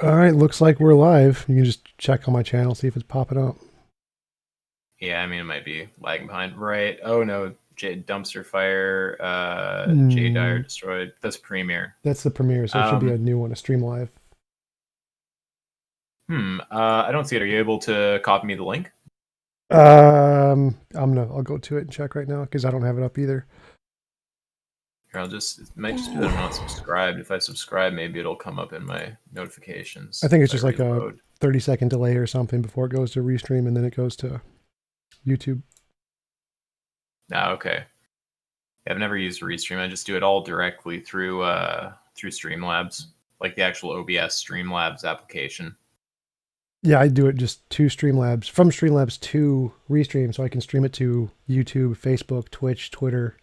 All right, looks like we're live. You can just check on my channel, see if it's popping up. Yeah, I mean, it might be lagging behind. Right. Oh, no. Dumpster fire. Jay Dyer Mm, destroyed. That's premiere. that's the premiere, so it should be a Um, new one, a stream live. I don't see it. Are you able to copy me the link? I'll go to it and check right now because I don't have it up either. Here, it might just be that I'm not subscribed. If I subscribe, maybe it'll come up in my I notifications think it's if I just like a reload. 30-second delay or something before it goes to restream and then it goes to YouTube. Ah, okay. Yeah, I've never used Restream. I just do it all directly through Streamlabs, like the actual OBS Streamlabs application. Yeah, I do it just to Streamlabs, from Streamlabs to Restream, so I can stream it to YouTube, Facebook, Twitch, Twitter.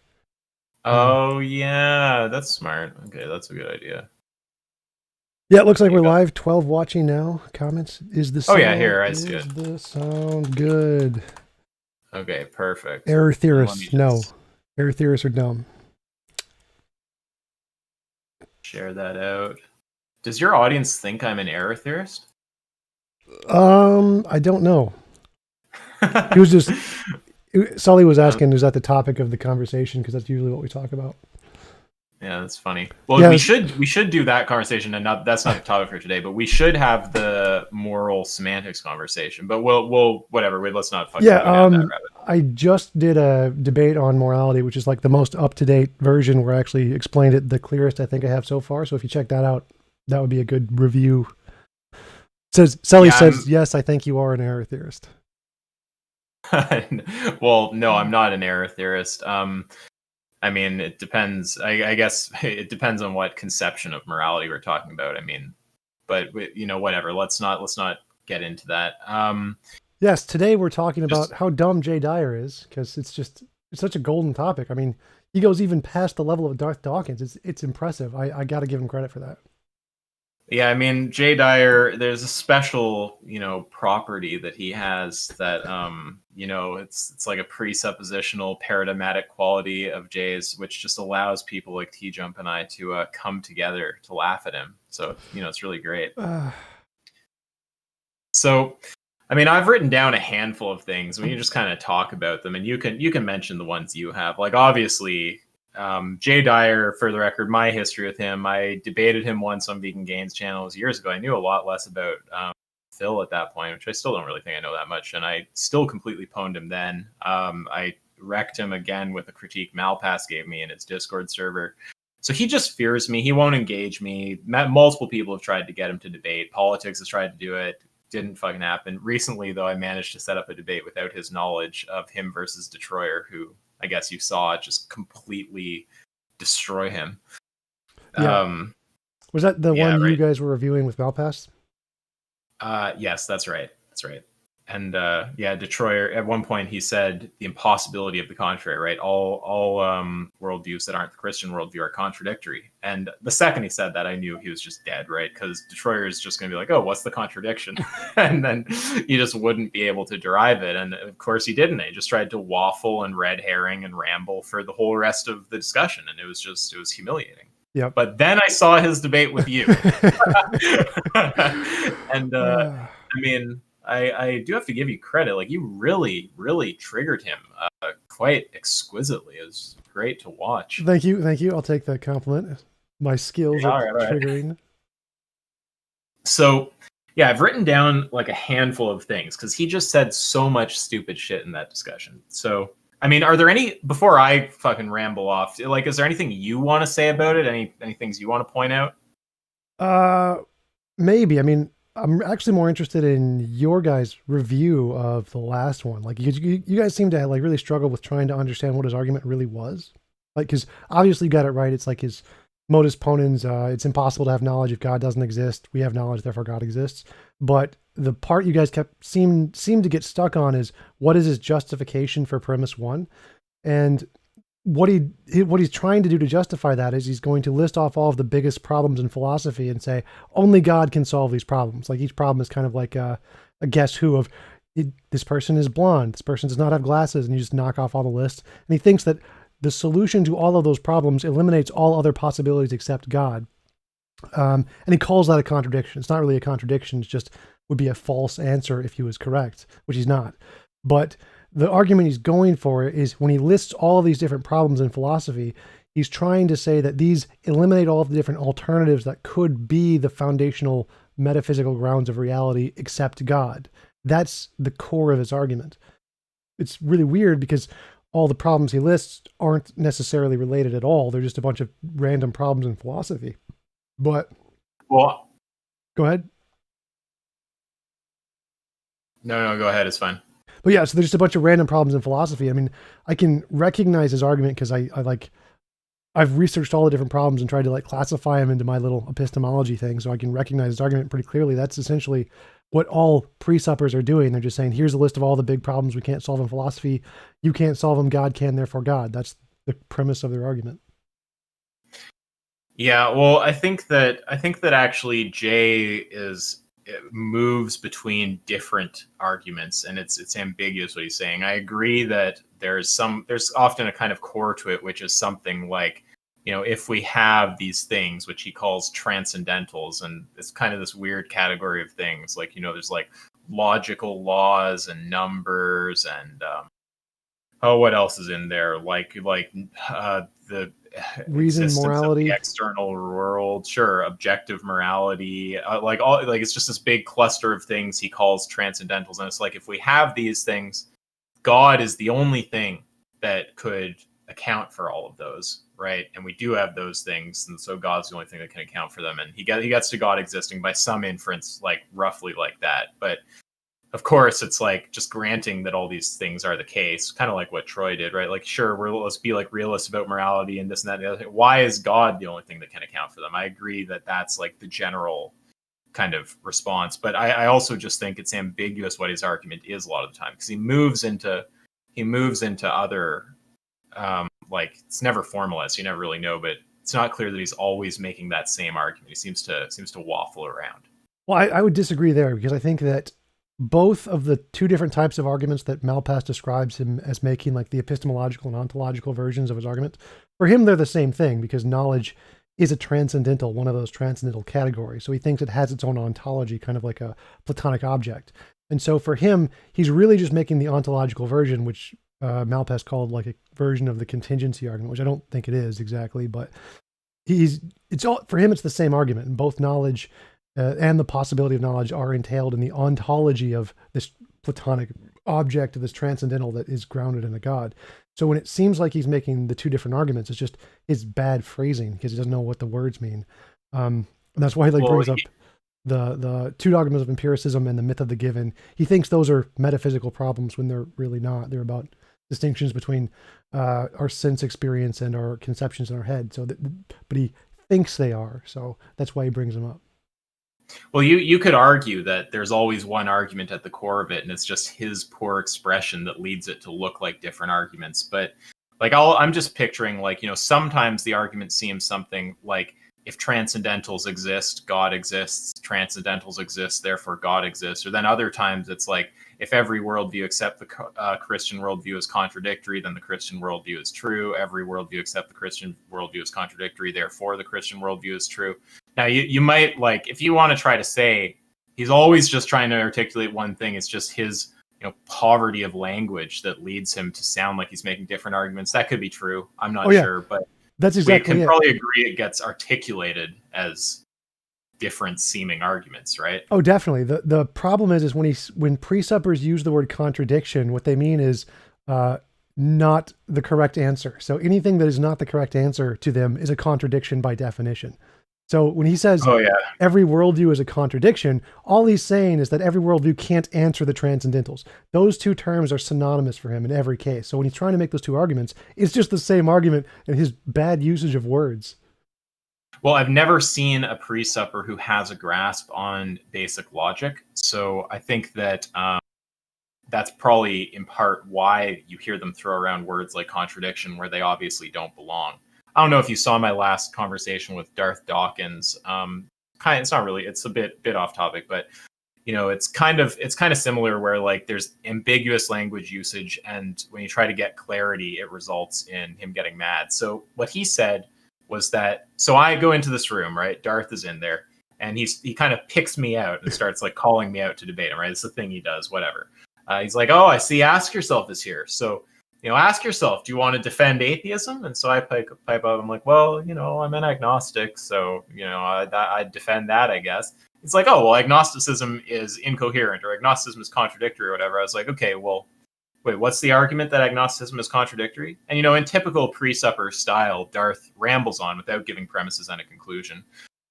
Oh yeah, that's smart. Okay, that's a good idea. Yeah, it looks like You we're got live. 12 watching now. Comments. Is the Oh sound yeah, here I see is it. the sound good? Okay, perfect. Error Let me theorists, no. just Error theorists are dumb. share that out. Does your audience think I'm an error theorist? I don't know. He was just Sully was asking, is that the topic of the conversation? Because that's usually what we talk about. Yeah, that's funny. Well, Yeah, we should do that conversation, and that's not the topic for today. But we should have the moral semantics conversation. But we'll whatever. Let's not fucking yeah. go down that rabbit. I just did a debate on morality, which is like the most up-to-date version where I actually explained it the clearest I think I have so far. So if you check that out, that would be a good review. Sully says, yes, I think you are an error theorist. Well, no, I'm not an error theorist. I mean, it depends. I guess it depends on what conception of morality we're talking about. I mean, but whatever. Let's not get into that. Yes, today we're talking Just about how dumb Jay Dyer is because it's such a golden topic. I mean, he goes even past the level of Darth Dawkins. It's impressive. I got to give him credit for that. Yeah, I mean, Jay Dyer, there's a special, property that he has that, it's like a presuppositional paradigmatic quality of Jay's, which just allows people like TJump and I to come together to laugh at him. So, it's really great. So, I mean, I've written down a handful of things. We can just kind of talk about them, and you can mention the ones you have. Like, obviously, Jay Dyer, for the record, my history with him, I debated him once on Vegan Gains channels years ago. I knew a lot less about Phil at that point, which I still don't really think I know that much, and I still completely pwned him then. I wrecked him again with a critique Malpass gave me in his Discord server. So he just fears me. He won't engage me. Multiple people have tried to get him to debate. Politics has tried to do it. Didn't fucking happen. Recently, though, I managed to set up a debate without his knowledge of him versus Detroyer, who I guess you saw just completely destroy him. Yeah. Was that the one you guys were reviewing with Malpass? Yes, that's right. That's right. And Detroyer, at one point he said the impossibility of the contrary, right? All worldviews that aren't the Christian worldview are contradictory. And the second he said that, I knew he was just dead, right? Because Detroyer is just going to be like, oh, what's the contradiction? And then he just wouldn't be able to derive it. And of course he didn't. He just tried to waffle and red herring and ramble for the whole rest of the discussion. And it was humiliating. Yep. But then I saw his debate with you. And I mean, I do have to give you credit. Like, you really, really triggered him quite exquisitely. It was great to watch. Thank you. I'll take that compliment. My skills at triggering. So, yeah, I've written down like a handful of things because he just said so much stupid shit in that discussion. So, I mean, are there any, before I fucking ramble off, like, is there anything you want to say about it? Any things you want to point out? Maybe. I mean, I'm actually more interested in your guys' review of the last one. Like, you guys seem to like really struggle with trying to understand what his argument really was. Like, because obviously you got it right. It's like his modus ponens. It's impossible to have knowledge if God doesn't exist. We have knowledge, therefore God exists. But the part you guys seem to get stuck on is what is his justification for premise one, and what he's trying to do to justify that is he's going to list off all of the biggest problems in philosophy and say only God can solve these problems. Like, each problem is kind of like a guess who of this person is blonde, this person does not have glasses, and you just knock off all the lists. And he thinks that the solution to all of those problems eliminates all other possibilities except God. And he calls that a contradiction. It's not really a contradiction. It's just would be a false answer if he was correct, which he's not. But the argument he's going for is when he lists all of these different problems in philosophy, he's trying to say that these eliminate all of the different alternatives that could be the foundational metaphysical grounds of reality except God. That's the core of his argument. It's really weird because all the problems he lists aren't necessarily related at all. They're just a bunch of random problems in philosophy. But Well, go ahead. no, go ahead. It's fine. But yeah, so there's just a bunch of random problems in philosophy. I mean, I can recognize his argument because I've researched all the different problems and tried to like classify them into my little epistemology thing, so I can recognize his argument pretty clearly. That's essentially what all pre-suppers are doing. They're just saying, here's a list of all the big problems we can't solve in philosophy. You can't solve them. God can, therefore God. That's the premise of their argument. Yeah, well, I think that actually Jay moves between different arguments, and it's ambiguous what he's saying. I agree that there's often a kind of core to it, which is something like, if we have these things, which he calls transcendentals, and it's kind of this weird category of things, like, there's like logical laws and numbers and what else is in there? Like the Reason, morality, of the external world, sure, objective morality, it's just this big cluster of things he calls transcendentals, and it's like if we have these things, God is the only thing that could account for all of those, right? And we do have those things, and so God's the only thing that can account for them, and he gets to God existing by some inference, like roughly like that, but. Of course, it's like just granting that all these things are the case, kind of like what Troy did, right? Like, sure, let's be like realists about morality and this and that and the other thing. Why is God the only thing that can account for them? I agree that that's like the general kind of response, but I also just think it's ambiguous what his argument is a lot of the time, because he moves into other like, it's never formalized, you never really know, but it's not clear that he's always making that same argument. He seems to waffle around. Well, I would disagree there, because I think that both of the two different types of arguments that Malpass describes him as making, like the epistemological and ontological versions of his argument, for him, they're the same thing, because knowledge is a transcendental, one of those transcendental categories. So he thinks it has its own ontology, kind of like a Platonic object. And so for him, he's really just making the ontological version, which Malpass called like a version of the contingency argument, which I don't think it is exactly, but for him, it's the same argument, and both knowledge and the possibility of knowledge are entailed in the ontology of this Platonic object, of this transcendental that is grounded in a God. So when it seems like he's making the two different arguments, it's just his bad phrasing, because he doesn't know what the words mean. And that's why he brings up the two dogmas of empiricism and the myth of the given. He thinks those are metaphysical problems when they're really not. They're about distinctions between our sense experience and our conceptions in our head. But he thinks they are. So that's why he brings them up. Well, you could argue that there's always one argument at the core of it, and it's just his poor expression that leads it to look like different arguments. But like I'm just picturing, like, sometimes the argument seems something like, if transcendentals exist, God exists. Transcendentals exist, therefore God exists. Or then other times it's like, if every worldview except the Christian worldview is contradictory, then the Christian worldview is true. Every worldview except the Christian worldview is contradictory, therefore the Christian worldview is true. Now, you might, like, if you want to try to say he's always just trying to articulate one thing, it's just his poverty of language that leads him to sound like he's making different arguments. That could be true. I'm not sure, but that's exactly we can probably agree it gets articulated as different seeming arguments, right? Oh, definitely. The problem is when pre-suppers use the word contradiction, what they mean is not the correct answer. So anything that is not the correct answer to them is a contradiction by definition. So when he says every worldview is a contradiction, all he's saying is that every worldview can't answer the transcendentals. Those two terms are synonymous for him in every case. So when he's trying to make those two arguments, it's just the same argument and his bad usage of words. Well, I've never seen a pre-supper who has a grasp on basic logic. So I think that that's probably in part why you hear them throw around words like contradiction where they obviously don't belong. I don't know if you saw my last conversation with Darth Dawkins. It's not really, it's a bit off topic, but it's kind of similar where, like, there's ambiguous language usage, and when you try to get clarity, it results in him getting mad. So what he said was that, so I go into this room, right? Darth is in there, and he kind of picks me out and starts like calling me out to debate him, right? It's the thing he does, whatever. He's like, oh, I see Ask Yourself is here. So, ask yourself, do you want to defend atheism? And so I pipe up, I'm like, well, I'm an agnostic, so, I defend that, I guess. It's like, oh, well, agnosticism is incoherent or agnosticism is contradictory or whatever. I was like, okay, well, wait, what's the argument that agnosticism is contradictory? And, in typical pre-supper style, Darth rambles on without giving premises and a conclusion.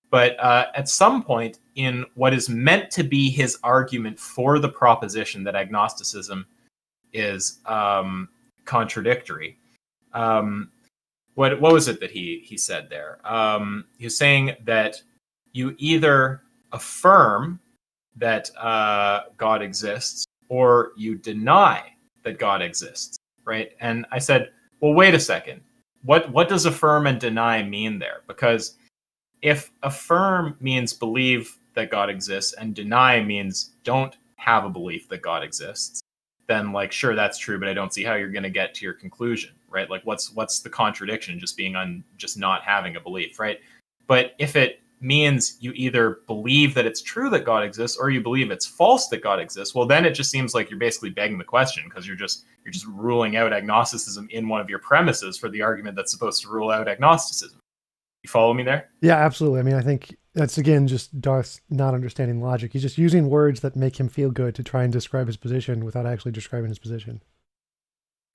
But at some point in what is meant to be his argument for the proposition that agnosticism is contradictory, what was it that he said there? He was saying that you either affirm that God exists or you deny that God exists, right? And I said, well, wait a second. What does affirm and deny mean there? Because if affirm means believe that God exists and deny means don't have a belief that God exists, then like, sure, that's true, but I don't see how you're going to get to your conclusion, right? Like what's the contradiction? Just being just not having a belief, right? But if it means you either believe that it's true that God exists or you believe it's false that God exists, well, then it just seems like you're basically begging the question, because you're just ruling out agnosticism in one of your premises for the argument that's supposed to rule out agnosticism. You follow me there? Yeah, absolutely. I mean, I think that's, again, just Darth not understanding logic. He's just using words that make him feel good to try and describe his position without actually describing his position.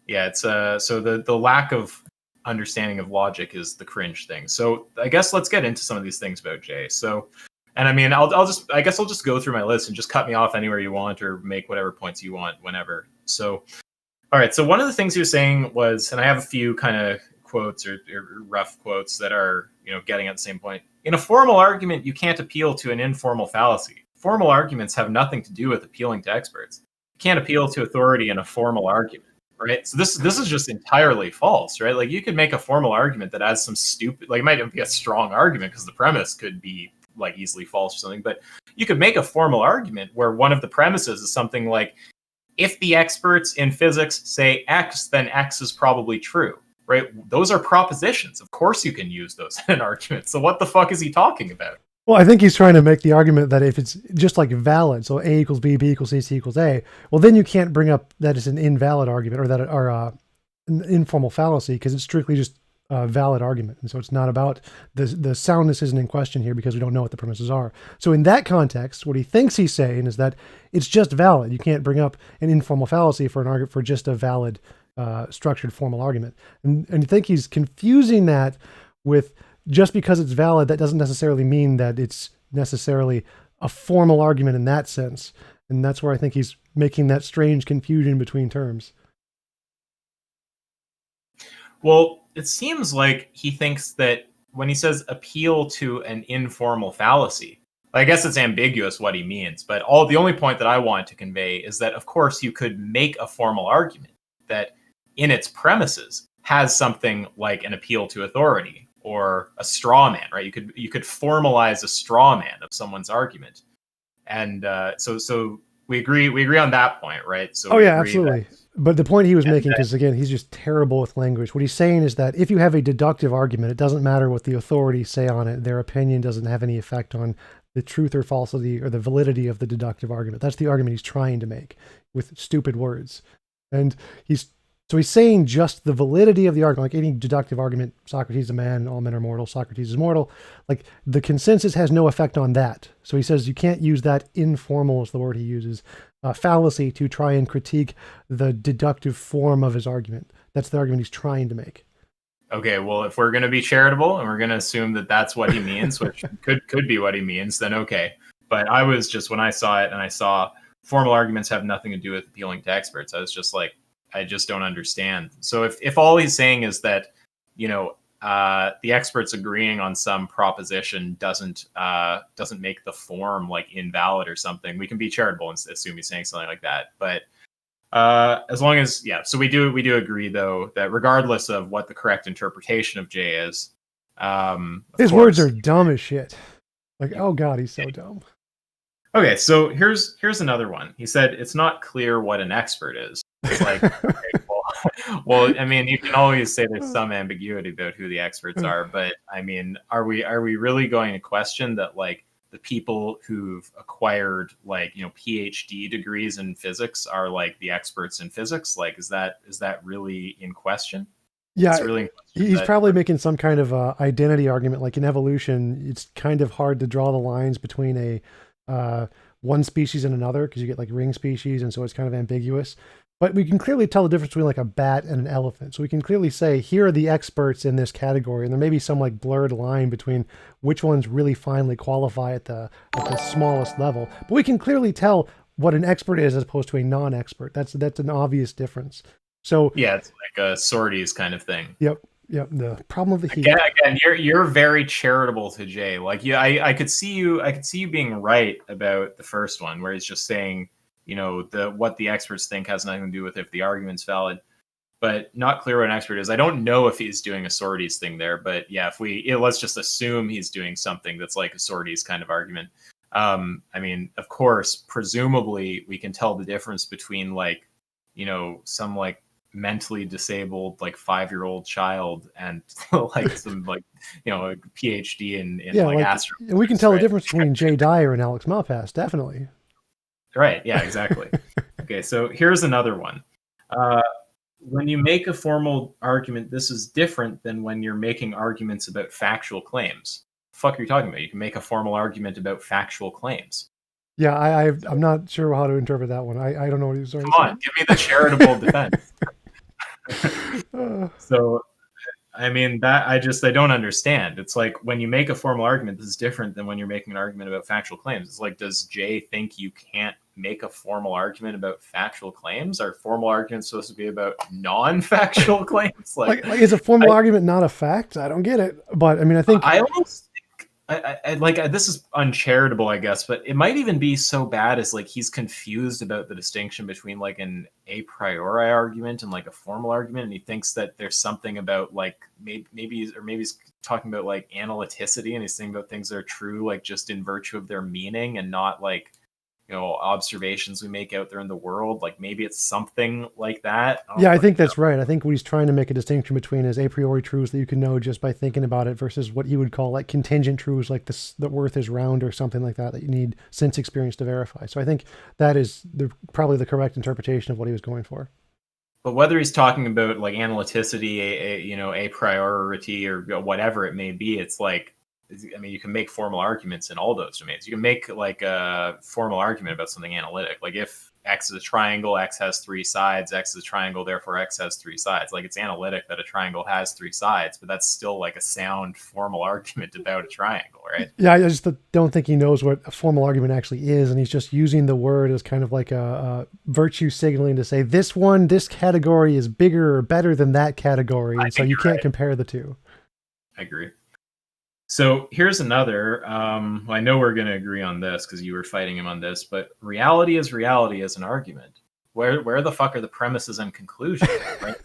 Yeah, it's so the lack of understanding of logic is the cringe thing. So I guess let's get into some of these things about Jay. So, and I mean, I'll just go through my list and just cut me off anywhere you want or make whatever points you want whenever. So, all right. So one of the things he was saying was, and I have a few kind of quotes or rough quotes that are, getting at the same point. In a formal argument, you can't appeal to an informal fallacy. Formal arguments have nothing to do with appealing to experts. You can't appeal to authority in a formal argument, right? So this is just entirely false, right? Like you could make a formal argument that has some stupid, like it might even be a strong argument because the premise could be like easily false or something, but you could make a formal argument where one of the premises is something like, if the experts in physics say X, then X is probably true. Right? Those are propositions. Of course you can use those in an argument. So what the fuck is he talking about? Well, I think he's trying to make the argument that if it's just like valid, so A equals B, B equals C, C equals A, well, then you can't bring up that it's an invalid argument or that an informal fallacy, because it's strictly just a valid argument. And so it's not about the soundness isn't in question here because we don't know what the premises are. So in that context, what he thinks he's saying is that it's just valid. You can't bring up an informal fallacy for an argument for just a valid structured formal argument. And I think he's confusing that with just because it's valid, that doesn't necessarily mean that it's necessarily a formal argument in that sense. And that's where I think he's making that strange confusion between terms. Well, it seems like he thinks that when he says appeal to an informal fallacy, I guess it's ambiguous what he means, but the only point that I want to convey is that, of course, you could make a formal argument that in its premises has something like an appeal to authority or a straw man, right? You could formalize a straw man of someone's argument. And so we agree on that point, right? So yeah, absolutely. But the point he was making, because again, he's just terrible with language. What he's saying is that if you have a deductive argument, it doesn't matter what the authorities say on it. Their opinion doesn't have any effect on the truth or falsity or the validity of the deductive argument. That's the argument he's trying to make with stupid words. And he's saying just the validity of the argument, like any deductive argument, Socrates is a man, all men are mortal, Socrates is mortal. Like the consensus has no effect on that. So he says you can't use that informal, is the word he uses, fallacy to try and critique the deductive form of his argument. That's the argument he's trying to make. Okay, well, if we're going to be charitable and we're going to assume that that's what he means, which could be what he means, then okay. But I was just, when I saw it and I saw formal arguments have nothing to do with appealing to experts, I was just like, I just don't understand. So if all he's saying is that, the experts agreeing on some proposition doesn't make the form like invalid or something, we can be charitable and assume he's saying something like that. But as long as, so we do agree though that regardless of what the correct interpretation of Jay is, his words are dumb as shit. Like, oh God, he's so dumb. Okay, so here's another one. He said it's not clear what an expert is. It's like, okay, well, Well, I mean, you can always say there's some ambiguity about who the experts are, but I mean, are we really going to question that like the people who've acquired like, you know, PhD degrees in physics are like the experts in physics? Like, is that really in question? Yeah, It's really in question he's that probably making some kind of identity argument. Like in evolution, it's kind of hard to draw the lines between a one species and another because you get like ring species, and so it's kind of ambiguous. But we can clearly tell the difference between like a bat and an elephant. So we can clearly say here are the experts in this category, and there may be some like blurred line between which ones really finally qualify at the smallest level. But we can clearly tell what an expert is as opposed to a non-expert. That's an obvious difference. So yeah, it's like a sorties kind of thing. yep. Yep. The problem of the heat. Again, you're very charitable to Jay. Like, yeah, I could see you being right about the first one, where he's just saying, you know, what the experts think has nothing to do with if the argument's valid, but not clear what an expert is. I don't know if he's doing a sorties thing there, but yeah, let's just assume he's doing something that's like a sorties kind of argument. I mean, of course, presumably we can tell the difference between like, you know, some like mentally disabled like 5-year-old child and like some like, you know, a PhD in Yeah, like like astrophysics, we can tell the right? difference between Jay Dyer and Alex Malpass, definitely. Right. Yeah, exactly. Okay, so here's another one. When you make a formal argument, this is different than when you're making arguments about factual claims. The fuck are you talking about? You can make a formal argument about factual claims. Yeah, I'm not sure how to interpret that one. I don't know what he's already Come on, give me the charitable defense. saying. So, I mean, that I don't understand. It's like when you make a formal argument, this is different than when you're making an argument about factual claims. It's like, does Jay think you can't make a formal argument about factual claims? Are formal arguments supposed to be about non-factual claims? Like is a formal argument not a fact? I don't get it. But I mean, I think I almost this is uncharitable, I guess, but it might even be so bad as like he's confused about the distinction between like an a priori argument and like a formal argument, and he thinks that there's something about like maybe he's talking about like analyticity, and he's thinking about things that are true like just in virtue of their meaning and not like, you know, observations we make out there in the world. Like maybe it's something like that. I think that's right. I think what he's trying to make a distinction between is a priori truths that you can know just by thinking about it versus what he would call like contingent truths, like this, the earth is round or something like that you need sense experience to verify. So I think that is probably the correct interpretation of what he was going for. But whether he's talking about like analyticity, you know, a priority or whatever it may be, it's like, I mean, you can make formal arguments in all those domains. You can make like a formal argument about something analytic. Like if X is a triangle, X has 3 sides, X is a triangle, therefore X has 3 sides. Like it's analytic that a triangle has 3 sides, but that's still like a sound formal argument about a triangle, right? Yeah, I just don't think he knows what a formal argument actually is. And he's just using the word as kind of like a virtue signaling to say this category is bigger or better than that category. And so you can't compare the two. I agree. So here's another. I know we're going to agree on this because you were fighting him on this, but reality is reality as an argument. Where the fuck are the premises and conclusions? Right?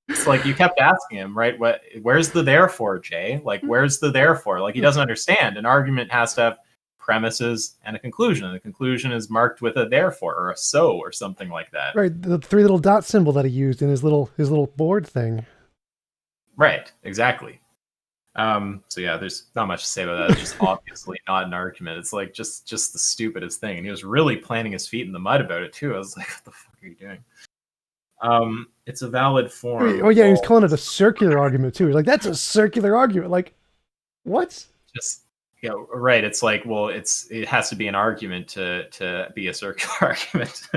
It's like you kept asking him, right? Where's the therefore, Jay? Like, where's the therefore? Like he doesn't understand. An argument has to have premises and a conclusion. And the conclusion is marked with a therefore or a so or something like that. Right. The 3 little dot symbol that he used in his little board thing. Right. Exactly. So yeah, there's not much to say about that. It's just obviously not an argument. It's like just the stupidest thing. And he was really planting his feet in the mud about it too. I was like, what the fuck are you doing? It's a valid form. Oh yeah, he's calling it a circular argument too. He's like, that's a circular argument. Like, what? Just yeah, right. It's like, well, it has to be an argument to be a circular argument.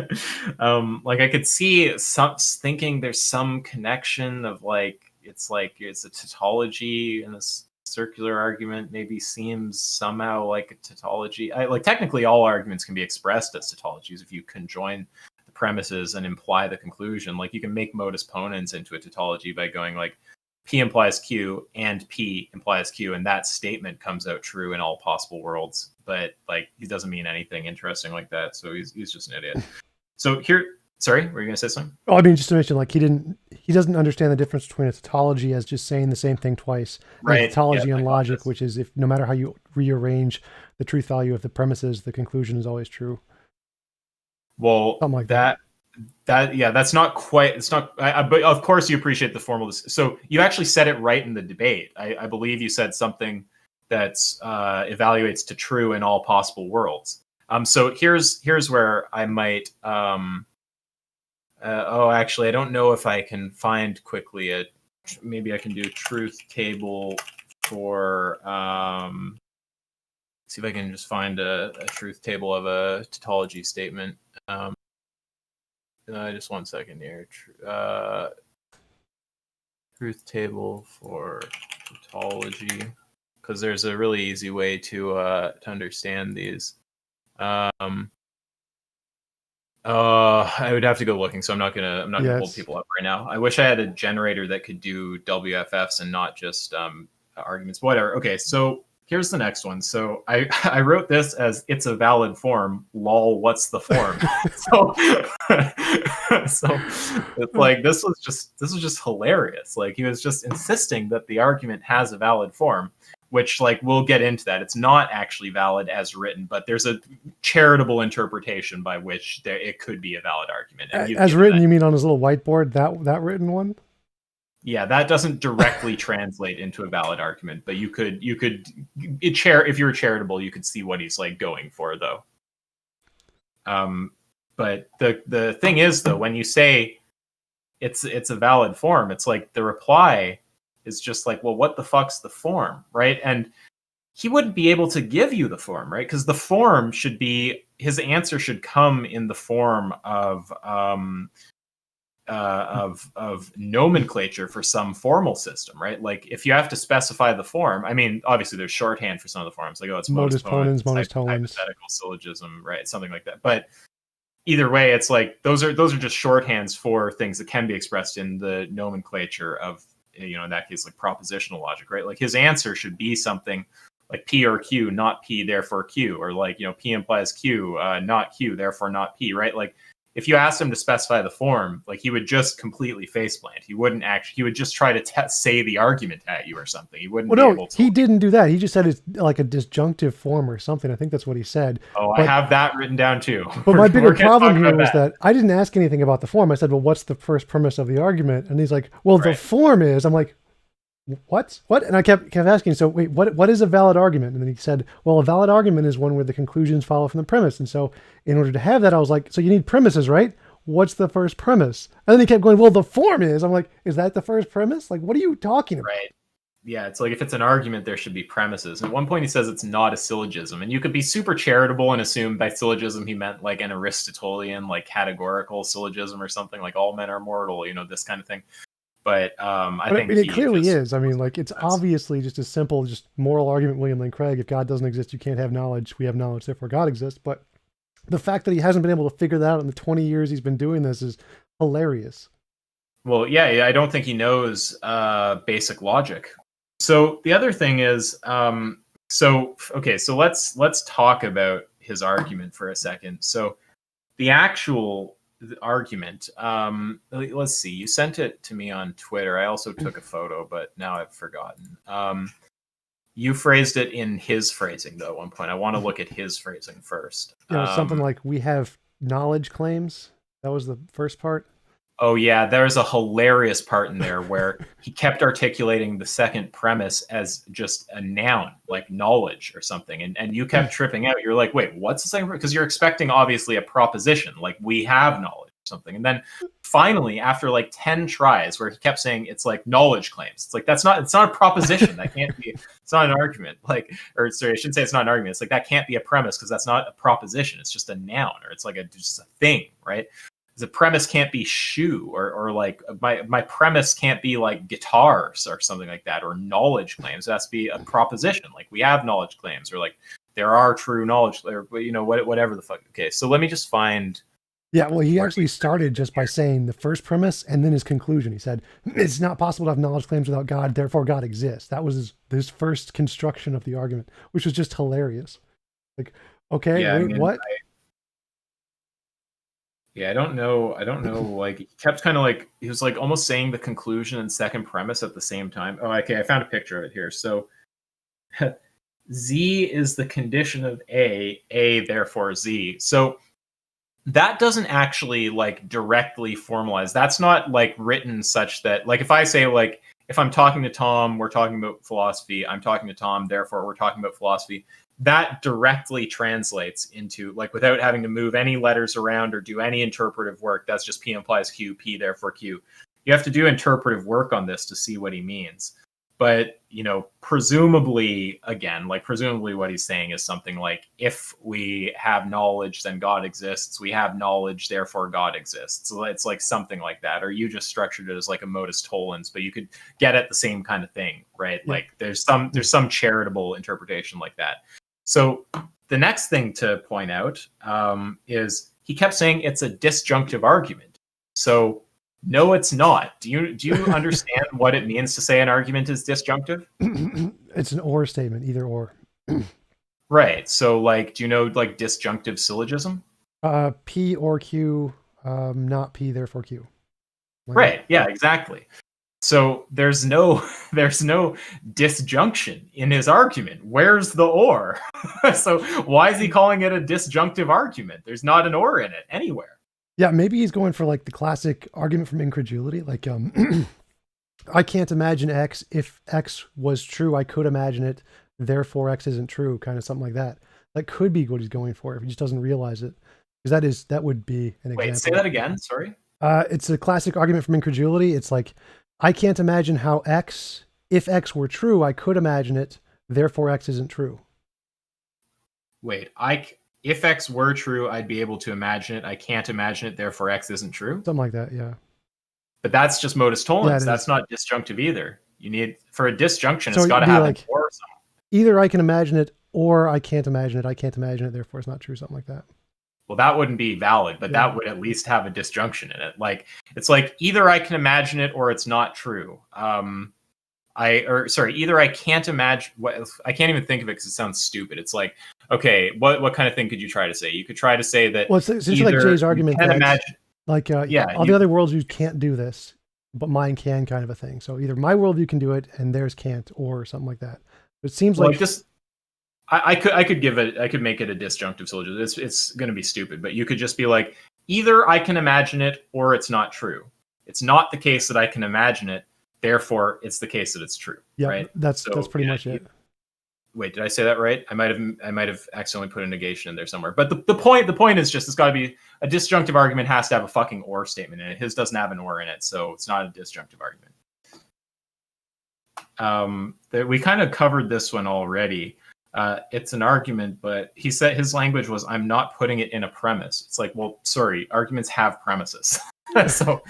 Like I could see thinking there's some connection of like, it's a tautology, and this circular argument maybe seems somehow like a tautology. Like technically all arguments can be expressed as tautologies if you conjoin the premises and imply the conclusion. Like you can make modus ponens into a tautology by going like P implies Q and P implies Q, and that statement comes out true in all possible worlds. But like he doesn't mean anything interesting like that, so he's just an idiot. So here. Sorry, were you going to say something? Oh, I mean, just to mention, like he doesn't understand the difference between a tautology as just saying the same thing twice, right? And tautology and logic, which is if no matter how you rearrange the truth value of the premises, the conclusion is always true. Well, something like that That's not quite. It's not. But of course, you appreciate the formal. So you actually said it right in the debate. I believe you said something that's evaluates to true in all possible worlds. So here's where I might. Actually, I don't know if I can find quickly maybe I can do a truth table for. See if I can just find a truth table of a tautology statement. Just 1 second here. Truth table for tautology, because there's a really easy way to understand these. I would have to go looking, so I'm not gonna hold people up right now. I wish I had a generator that could do WFFs and not just arguments. Whatever. Okay, so here's the next one. So I wrote this as "it's a valid form." Lol, what's the form? so it's like this was just hilarious. Like he was just insisting that the argument has a valid form, which like we'll get into that. It's not actually valid as written, but there's a charitable interpretation by which it could be a valid argument. And as written, you mean on his little whiteboard, that written one? Yeah, that doesn't directly translate into a valid argument, but you could if you were charitable, you could see what he's like going for, though. But the thing is, though, when you say it's a valid form, it's like the reply is just like, well, what the fuck's the form, right? And he wouldn't be able to give you the form, right? Because the form should be, his answer should come in the form of nomenclature for some formal system, right? Like if you have to specify the form, I mean, obviously there's shorthand for some of the forms, like it's modus ponens, hypothetical syllogism, right? Something like that. But either way, it's like those are just shorthands for things that can be expressed in the nomenclature of, in that case, like propositional logic, right? Like his answer should be something like P or Q, not P, therefore Q, or like, P implies Q, not Q, therefore not P, right? Like if you asked him to specify the form, like he would just completely faceplant. He wouldn't actually. He would just try to say the argument at you or something. He wouldn't be able to. He didn't do that. He just said it's like a disjunctive form or something. I think that's what he said. Oh, I have that written down too. But my bigger problem here was that I didn't ask anything about the form. I said, well, what's the first premise of the argument? And he's like, well, the form is. I'm like, what? And I kept asking, so wait, what is a valid argument? And then he said, well, a valid argument is one where the conclusions follow from the premise. And so in order to have that, I was like, so you need premises, right? What's the first premise? And then he kept going, well, the form is. I'm like, is that the first premise? Like, what are you talking about? Right. Yeah, it's like if it's an argument, there should be premises. At one point, he says it's not a syllogism. And you could be super charitable and assume by syllogism he meant like an Aristotelian, like categorical syllogism or something, like all men are mortal, this kind of thing. But I think it clearly is. I mean, like it's obviously just a simple, just moral argument, William Lane Craig. If God doesn't exist, you can't have knowledge. We have knowledge, therefore God exists. But the fact that he hasn't been able to figure that out in the 20 years he's been doing this is hilarious. Well, yeah, I don't think he knows basic logic. So the other thing is, so let's talk about his argument for a second. So the actual argument, let's see, you sent it to me on Twitter. I also took a photo, but now I've forgotten. You phrased it in his phrasing, though, at one point. I want to look at his phrasing first. Something like, we have knowledge claims. That was the first part. Oh, yeah. There's a hilarious part in there where he kept articulating the second premise as just a noun, like knowledge or something. And you kept tripping out. You're like, wait, what's the second? Because you're expecting, obviously, a proposition, like we have knowledge or something. And then finally, after like 10 tries where he kept saying it's like knowledge claims, it's like, it's not a proposition. That can't be, it's not an argument. Like, or sorry, I shouldn't say it's not an argument. It's like, that can't be a premise because that's not a proposition. It's just a noun, or it's like just a thing, right? The premise can't be shoe, or like my premise can't be like guitars or something like that, or knowledge claims. It has to be a proposition, like we have knowledge claims, or like there are true knowledge, or whatever the fuck. Okay, so let me just find. Yeah, well, he actually started just by saying the first premise and then his conclusion. He said it's not possible to have knowledge claims without God, therefore God exists. That was his first construction of the argument, which was just hilarious. Like, okay, yeah, wait, what? Yeah, I don't know. Like, he kept kind of like, he was like almost saying the conclusion and second premise at the same time. Oh, okay, I found a picture of it here. So Z is the condition of A, therefore Z. So that doesn't actually like directly formalize. That's not like written such that, like, if I say, like, if I'm talking to Tom, we're talking about philosophy, I'm talking to Tom, therefore we're talking about philosophy, that directly translates into, like, without having to move any letters around or do any interpretive work. That's just P implies Q, P therefore Q. You have to do interpretive work on this to see what he means. But, you know, presumably, again, like, presumably what he's saying is something like, if we have knowledge, then God exists. We have knowledge, therefore God exists. So it's like something like that. Or you just structured it as like a modus tollens, but you could get at the same kind of thing, right? Yeah. Like there's some charitable interpretation like that. So the next thing to point out is he kept saying it's a disjunctive argument. So no, it's not. Do you understand what it means to say an argument is disjunctive? It's an or statement, either or. Right. So, like, do you know, like, disjunctive syllogism? P or Q, not P, therefore Q. Like, right. Yeah, exactly. So there's no disjunction in his argument. Where's the or? So why is he calling it a disjunctive argument? There's not an or in it anywhere. Yeah, maybe he's going for like the classic argument from incredulity. Like, I can't imagine X. If X was true, I could imagine it. Therefore, X isn't true. Kind of something like that. That could be what he's going for if he just doesn't realize it. Because that would be an example. Wait, say that again. Sorry. It's a classic argument from incredulity. It's like, I can't imagine how X, if X were true, I could imagine it. Therefore, X isn't true. Wait, if X were true, I'd be able to imagine it. I can't imagine it. Therefore, X isn't true. Something like that, yeah. But that's just modus tollens. That's not disjunctive either. You need, for a disjunction, it's got to have like, an or something. Either I can imagine it or I can't imagine it. I can't imagine it. Therefore, it's not true. Something like that. Well, that wouldn't be valid, but that would at least have a disjunction in it. Like, it's like either I can imagine it or it's not true. Either I can't imagine. I can't even think of it because it sounds stupid. It's like, okay, what kind of thing could you try to say? You could try to say that. Well, it's essentially like Jay's argument that like all the other worldviews can't do this, but mine can, kind of a thing. So either my worldview can do it and theirs can't, or something like that. It seems like this. I could make it a disjunctive syllogism. It's going to be stupid, but you could just be like, either I can imagine it or it's not true. It's not the case that I can imagine it. Therefore, it's the case that it's true. Yeah, right. That's pretty much it. Wait, did I say that right? I might have accidentally put a negation in there somewhere. But the point is just, it's got to be a disjunctive argument has to have a fucking or statement in it. His doesn't have an or in it, so it's not a disjunctive argument. We kind of covered this one already. It's an argument, but he said his language was, I'm not putting it in a premise. It's like, well, sorry, arguments have premises. So,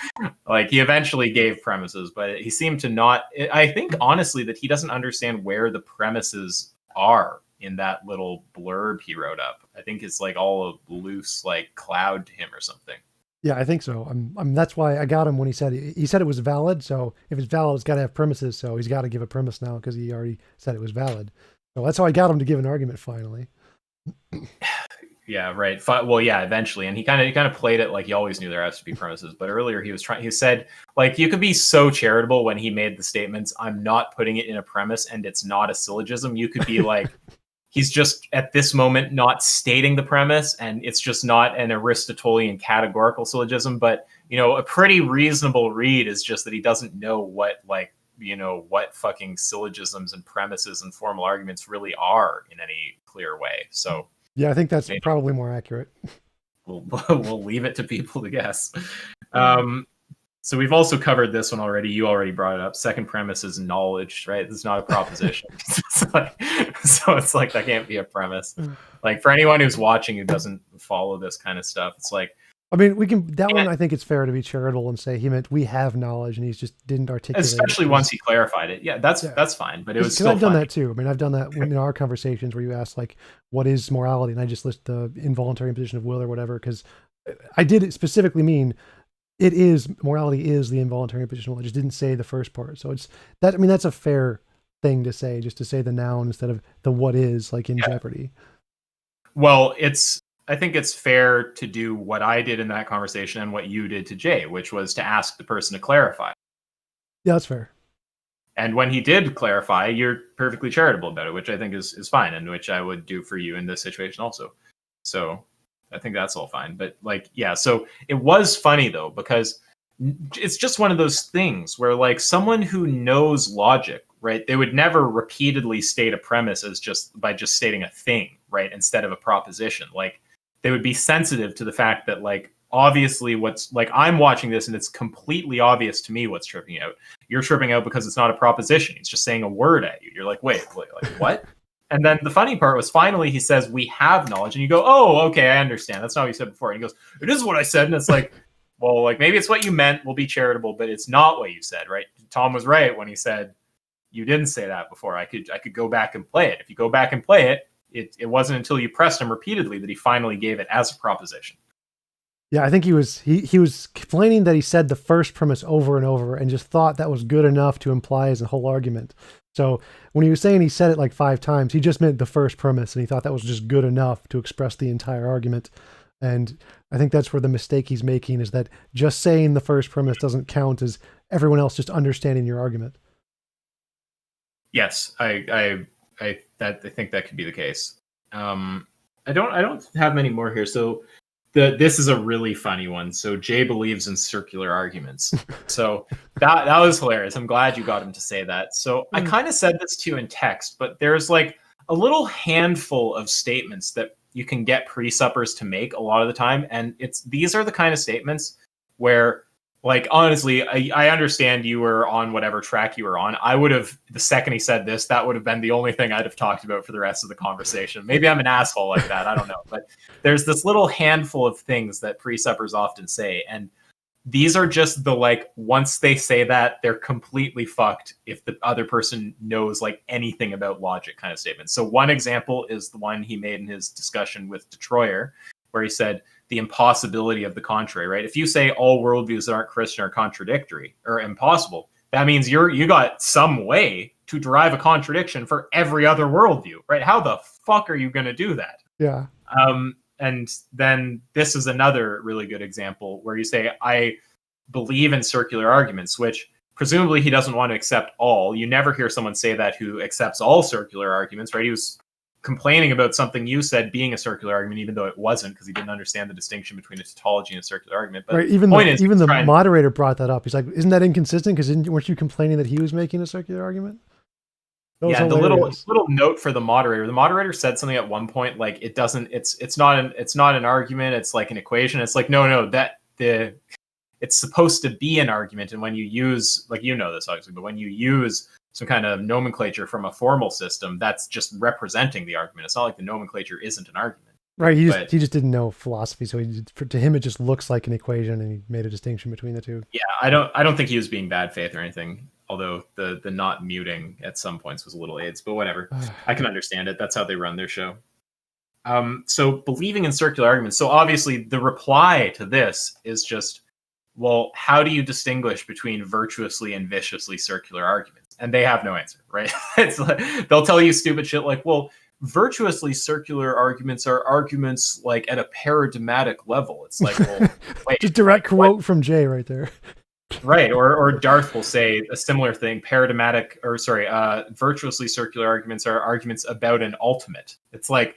like, he eventually gave premises, but he seemed to not. I think, honestly, that he doesn't understand where the premises are in that little blurb he wrote up. I think it's like all a loose, like, cloud to him or something. Yeah, I think so. That's why I got him when he said it was valid. So if it's valid, it's got to have premises. So he's got to give a premise now because he already said it was valid. So that's how I got him to give an argument finally. Yeah, right. Well, yeah, eventually, and he kind of played it like he always knew there has to be premises. But earlier he said, like, you could be so charitable when he made the statements, I'm not putting it in a premise and it's not a syllogism. You could be like, he's just at this moment not stating the premise and it's just not an Aristotelian categorical syllogism. But, you know, a pretty reasonable read is just that he doesn't know what, like, you know, what fucking syllogisms and premises and formal arguments really are in any clear way. So yeah, I think that's probably more accurate. We'll leave it to people to guess. So we've also covered this one already. You already brought it up. Second premise is knowledge, right? It's not a proposition. So it's like, that can't be a premise. Like, for anyone who's watching who doesn't follow this kind of stuff, it's like, I mean, one, I think it's fair to be charitable and say he meant we have knowledge and he just didn't articulate especially it. once he clarified it. Yeah, that's fine. But it was still I've done funny. that too. I mean, I've done that in our conversations where you ask, like, what is morality? And I just list the involuntary imposition of will or whatever, because I did specifically mean morality is the involuntary imposition of will. I just didn't say the first part. So that's a fair thing to say, just to say the noun instead of the what is, like in Jeopardy. Well, I think it's fair to do what I did in that conversation and what you did to Jay, which was to ask the person to clarify. Yeah, that's fair. And when he did clarify, you're perfectly charitable about it, which I think is fine, and which I would do for you in this situation also. So I think that's all fine. But like, yeah, so it was funny though, because it's just one of those things where like someone who knows logic, right? They would never repeatedly state a premise as just by just stating a thing, right? Instead of a proposition. Like they would be sensitive to the fact that like obviously what's like I'm watching this and it's completely obvious to me what's tripping out. You're tripping out because it's not a proposition. He's just saying a word at you. You're like, wait, like what? And then the funny part was finally he says, we have knowledge. And you go, oh, okay, I understand. That's not what you said before. And he goes, it is what I said. And it's like, well, like maybe it's what you meant. We'll be charitable, but it's not what you said, right? Tom was right when he said, you didn't say that before. I could go back and play it. If you go back and play it, it wasn't until you pressed him repeatedly that he finally gave it as a proposition. Yeah, I think he was complaining that he said the first premise over and over and just thought that was good enough to imply his whole argument. So when he was saying he said it like 5 times, he just meant the first premise and he thought that was just good enough to express the entire argument. And I think that's where the mistake he's making is that just saying the first premise doesn't count as everyone else just understanding your argument. Yes, I think that could be the case. I don't have many more here. So this is a really funny one. So Jay believes in circular arguments. So that was hilarious. I'm glad you got him to say that. So I kind of said this to you in text, but there's like a little handful of statements that you can get pre-suppers to make a lot of the time. And these are the kind of statements where, like, honestly, I understand you were on whatever track you were on. I would have, the second he said this, that would have been the only thing I'd have talked about for the rest of the conversation. Maybe I'm an asshole like that. I don't know. But there's this little handful of things that pre-suppers often say. And these are just the, like, once they say that, they're completely fucked if the other person knows, like, anything about logic kind of statements. So one example is the one he made in his discussion with Detroyer, where he said, the impossibility of the contrary, right? If you say all worldviews that aren't Christian are contradictory or impossible, that means you got some way to derive a contradiction for every other worldview, right? How the fuck are you going to do that? Yeah. And then this is another really good example where you say, I believe in circular arguments, which presumably he doesn't want to accept all. You never hear someone say that who accepts all circular arguments, right? He was complaining about something you said being a circular argument, even though it wasn't, because he didn't understand the distinction between a tautology and a circular argument. But right, even the moderator brought that up. He's like, isn't that inconsistent? Because weren't you complaining that he was making a circular argument? Yeah, the little note for the moderator. The moderator said something at one point like it's not an argument, it's like an equation. It's like no, it's supposed to be an argument, and when you use, like, you know this obviously, but when you use some kind of nomenclature from a formal system, that's just representing the argument. It's not like the nomenclature isn't an argument. Right. He just didn't know philosophy, so to him it just looks like an equation, and he made a distinction between the two. Yeah, I don't think he was being bad faith or anything. Although the not muting at some points was a little AIDS, but whatever. I can understand it. That's how they run their show. So believing in circular arguments. So obviously the reply to this is just, well, how do you distinguish between virtuously and viciously circular arguments? And they have no answer, right? It's like, they'll tell you stupid shit like, well, virtuously circular arguments are arguments like at a paradigmatic level. It's like, well, wait, just direct quote from Jay right there. Right, or Darth will say a similar thing. Virtuously circular arguments are arguments about an ultimate. It's like,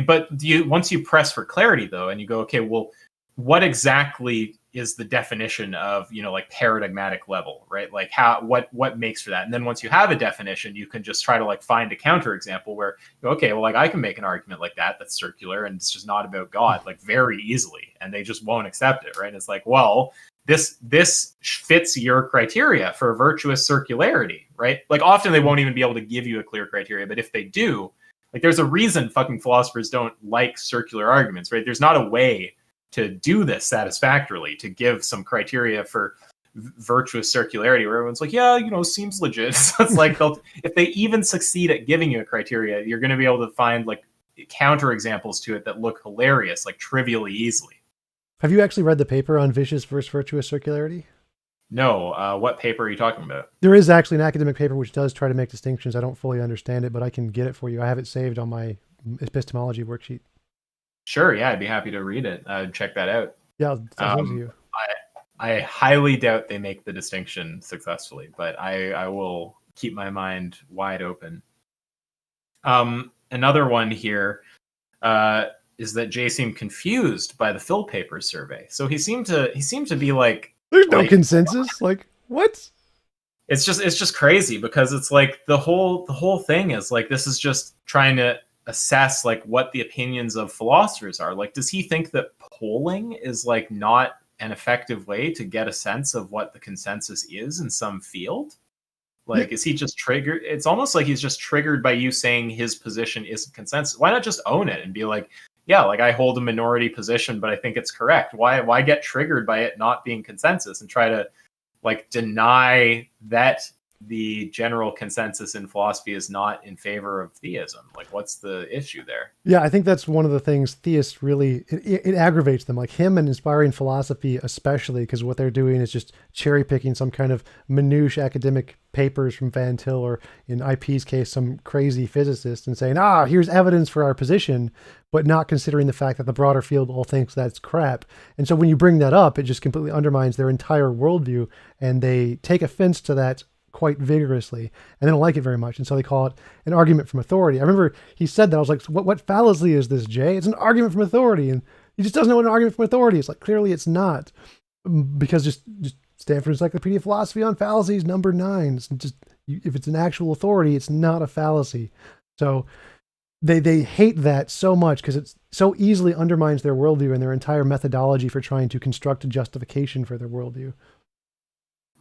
but once you press for clarity though, and you go, okay, well, what exactly is the definition of, like, paradigmatic level, right? Like what makes for that? And then once you have a definition, you can just try to, like, find a counterexample where, okay, well, like, I can make an argument like that's circular and it's just not about God, like, very easily, and they just won't accept it, right? And it's like, well, this fits your criteria for virtuous circularity, right? Like, often they won't even be able to give you a clear criteria, but if they do, like, there's a reason fucking philosophers don't like circular arguments, right? There's not a way to do this satisfactorily, to give some criteria for virtuous circularity where everyone's like, yeah, seems legit. So it's like, if they even succeed at giving you a criteria, you're going to be able to find, like, counter examples to it that look hilarious, like, trivially easily. Have you actually read the paper on vicious versus virtuous circularity? No. What paper are you talking about? There is actually an academic paper which does try to make distinctions. I don't fully understand it, but I can get it for you. I have it saved on my epistemology worksheet. Sure, yeah, I'd be happy to read it. Check that out. Yeah, I'll you. I highly doubt they make the distinction successfully, but I will keep my mind wide open. Another one here. is that Jay seemed confused by the Phil Papers survey. So he seemed to be like, There's no consensus. Like, what? it's just crazy, because it's like the whole thing is like, this is just trying to assess like what the opinions of philosophers are. Like, does he think that polling is like not an effective way to get a sense of what the consensus is in some field? Like, is he just triggered? It's almost like he's just triggered by you saying his position isn't consensus. Why not just own it and be like, yeah, like I hold a minority position, but I think it's correct. Why get triggered by it not being consensus and try to like deny that the general consensus in philosophy is not in favor of theism? Like, what's the issue there? Yeah, I think that's one of the things theists really, it aggravates them, like him and inspiring philosophy especially, because what they're doing is just cherry picking some kind of minutiae academic papers from Van Til, or in IP's case, some crazy physicist, and saying, here's evidence for our position, but not considering the fact that the broader field all thinks that's crap. And so when you bring that up, it just completely undermines their entire worldview, and they take offense to that quite vigorously, and they don't like it very much, and so they call it an argument from authority. I remember he said that. I was like, what fallacy is this, Jay? It's an argument from authority, and he just doesn't know what an argument from authority is. Like, clearly it's not, because just Stanford Encyclopedia of Philosophy on fallacies, number 9. It's just, if it's an actual authority, it's not a fallacy. So they hate that so much because it so easily undermines their worldview and their entire methodology for trying to construct a justification for their worldview.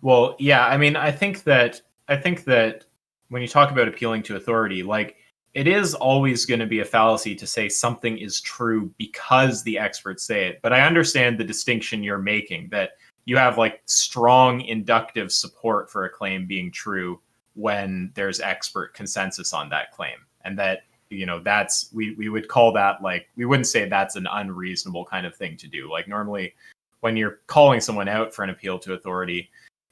Well, yeah, I mean, I think that when you talk about appealing to authority, like, it is always going to be a fallacy to say something is true because the experts say it. But I understand the distinction you're making, that you have like strong inductive support for a claim being true when there's expert consensus on that claim. And that, that's, we would call that, like, we wouldn't say that's an unreasonable kind of thing to do. Like, normally when you're calling someone out for an appeal to authority,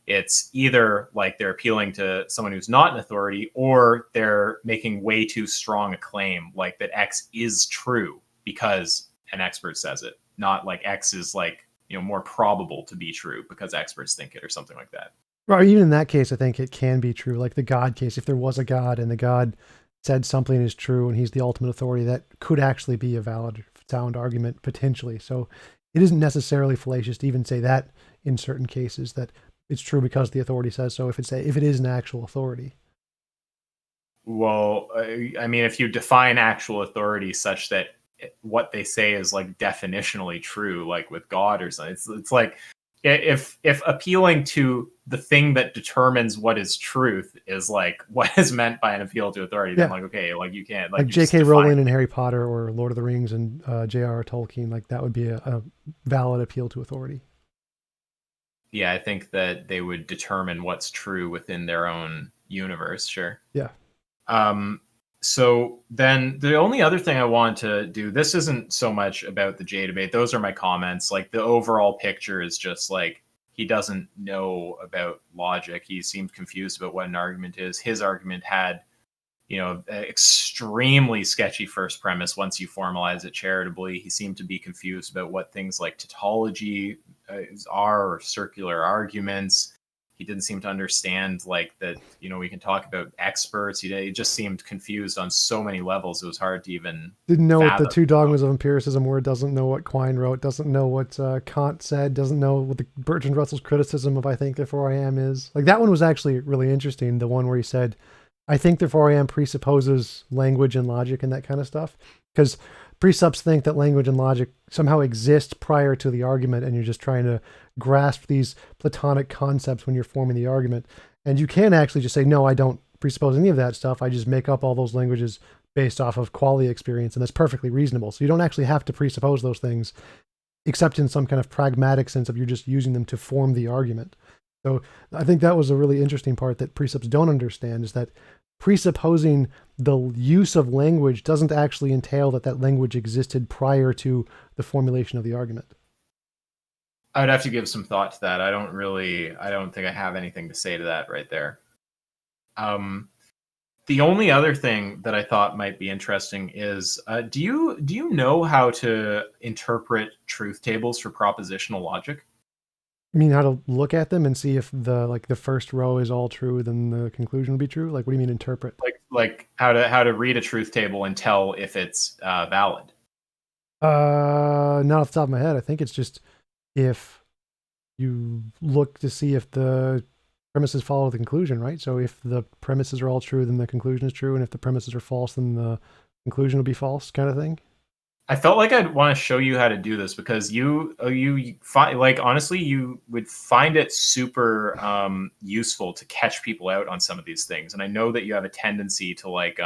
it's either like they're appealing to someone who's not an authority, or they're making way too strong a claim, like that X is true because an expert says it, not like X is like, more probable to be true because experts think it, or something like that. Right. Even in that case, I think it can be true. Like the God case, if there was a God and the God said something is true and he's the ultimate authority, that could actually be a valid, sound argument potentially. So it isn't necessarily fallacious to even say that in certain cases, that it's true because the authority says so, if it is an actual authority. Well, I mean, if you define actual authority such that what they say is like definitionally true, like with God or something, it's like, if appealing to the thing that determins what is truth is like what is meant by an appeal to authority, then like, okay, like you can't, like J.K. Rowling and Harry Potter, or Lord of the Rings and J.R.R. Tolkien, like that would be a valid appeal to authority. Yeah, I think that they would determine what's true within their own universe. Sure. Yeah. So then the only other thing I want to do, this isn't so much about the Jay debate. Those are my comments. Like, the overall picture is just like, he doesn't know about logic. He seemed confused about what an argument is. His argument had, an extremely sketchy first premise. Once you formalize it charitably, he seemed to be confused about what things like tautology are, or circular arguments. He didn't seem to understand like that, we can talk about experts. He just seemed confused on so many levels. It was hard to even didn't know what the 2 dogmas of empiricism were, doesn't know what Quine wrote, doesn't know what Kant said, doesn't know what the Bertrand Russell's criticism of I think therefore I am is. Like, that one was actually really interesting, the one where he said I think therefore I am presupposes language and logic and that kind of stuff, because precepts think that language and logic somehow exist prior to the argument, and you're just trying to grasp these Platonic concepts when you're forming the argument. And you can actually just say, no, I don't presuppose any of that stuff. I just make up all those languages based off of qualia experience, and that's perfectly reasonable. So you don't actually have to presuppose those things, except in some kind of pragmatic sense of you're just using them to form the argument. So I think that was a really interesting part that precepts don't understand, is that presupposing the use of language doesn't actually entail that language existed prior to the formulation of the argument. I would have to give some thought to that. I don't think I have anything to say to that right there. The only other thing that I thought might be interesting is, do you know how to interpret truth tables for propositional logic? You mean how to look at them and see if the first row is all true, then the conclusion would be true? Like, what do you mean interpret? Like how to read a truth table and tell if it's valid? Not off the top of my head. I think it's just if you look to see if the premises follow the conclusion, right? So if the premises are all true, then the conclusion is true, and if the premises are false, then the conclusion will be false, kind of thing. I felt like I'd want to show you how to do this because you find, like, honestly, you would find it super useful to catch people out on some of these things. And I know that you have a tendency to like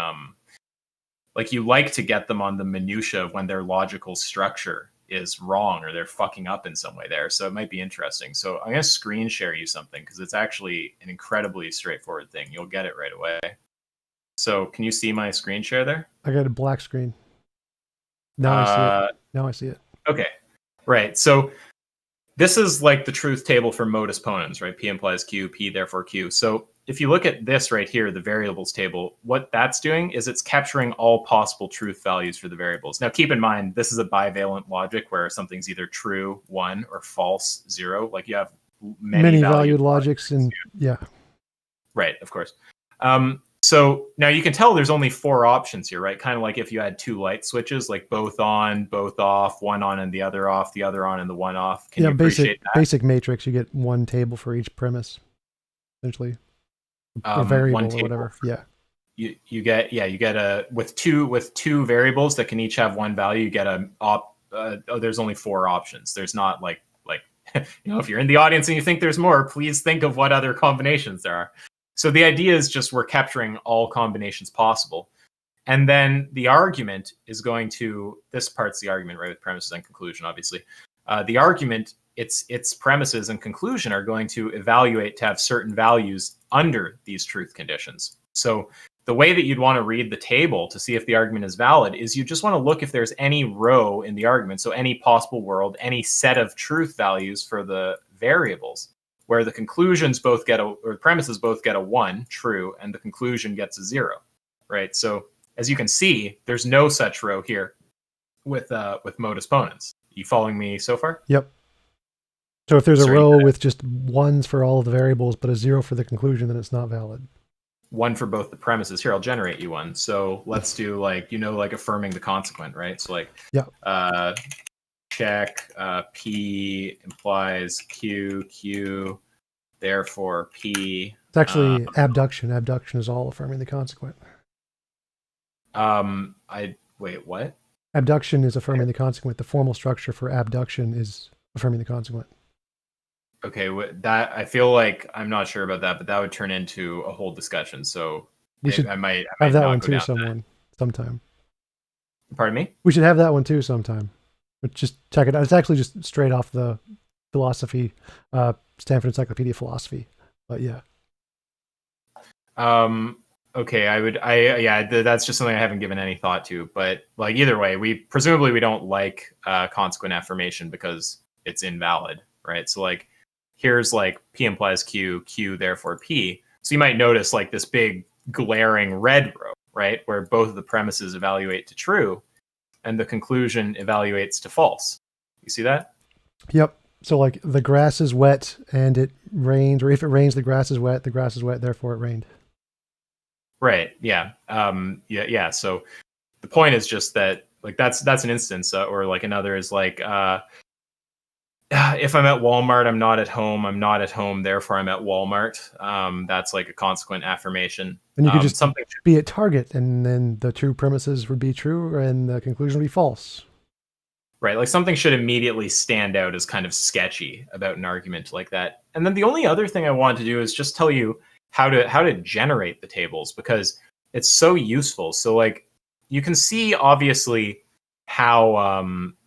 you like to get them on the minutia of when their logical structure is wrong or they're fucking up in some way there. So it might be interesting. So I'm going to screen share you something because it's actually an incredibly straightforward thing. You'll get it right away. So can you see my screen share there? I got a black screen. Now I see it. Now I see it. Okay. Right. So this is like the truth table for modus ponens, right? P implies Q, P therefore Q. So if you look at this right here, the variables table, what that's doing is it's capturing all possible truth values for the variables. Now, keep in mind, this is a bivalent logic where something's either true, 1, or false, 0. Like you have many valued logics and yeah. Right, of course. So now you can tell there's only 4 options here, right? Kind of like if you had 2 light switches, like both on, both off, one on and the other off, the other on and the one off. Can you appreciate that? Basic matrix, you get one table for each premise, essentially. A variable or whatever. Yeah. You get a with two variables that can each have one value. You get there's only 4 options. There's not like if you're in the audience and you think there's more, please think of what other combinations there are. So the idea is just we're capturing all combinations possible. And then the argument is going to, this part's the argument, right, with premises and conclusion, obviously. The argument, its premises and conclusion are going to evaluate to have certain values under these truth conditions. So the way that you'd want to read the table to see if the argument is valid is you just want to look if there's any row in the argument, so any possible world, any set of truth values for the variables, where the conclusions both get or the premises both get a 1, true, and the conclusion gets a 0, right? So as you can see, there's no such row here with modus ponens. You following me so far? Yep. So if there's a row with just 1s for all of the variables, but a 0 for the conclusion, then it's not valid. 1 for both the premises. Here, I'll generate you one. So let's do like affirming the consequent, right? So like, yeah. Check P implies Q, Q, therefore P. It's actually abduction. Abduction is all affirming the consequent. Wait, what? Abduction is affirming the consequent. The formal structure for abduction is affirming the consequent. Okay, that I feel like I'm not sure about that, but that would turn into a whole discussion. So I might have that one too sometime. Pardon me? We should have that one too sometime. But just check it out. It's actually just straight off the philosophy, Stanford Encyclopedia of Philosophy. But yeah. Okay, that's just something I haven't given any thought to. But like either way, we presumably don't like consequent affirmation because it's invalid, right? So like here's like P implies Q, Q therefore P. So you might notice like this big glaring red row, right, where both of the premises evaluate to true and the conclusion evaluates to false. You see that? Yep. So like the grass is wet and it rains, or if it rains, the grass is wet, therefore it rained. Right. Yeah. Yeah. So the point is just that like that's an instance, or like another is like if I'm at Walmart, I'm not at home. I'm not at home, therefore I'm at Walmart. That's like a consequent affirmation. And you could just be at Target, and then the true premises would be true, and the conclusion would be false. Right, like something should immediately stand out as kind of sketchy about an argument like that. And then the only other thing I wanted to do is just tell you how to generate the tables, because it's so useful. So like you can see obviously how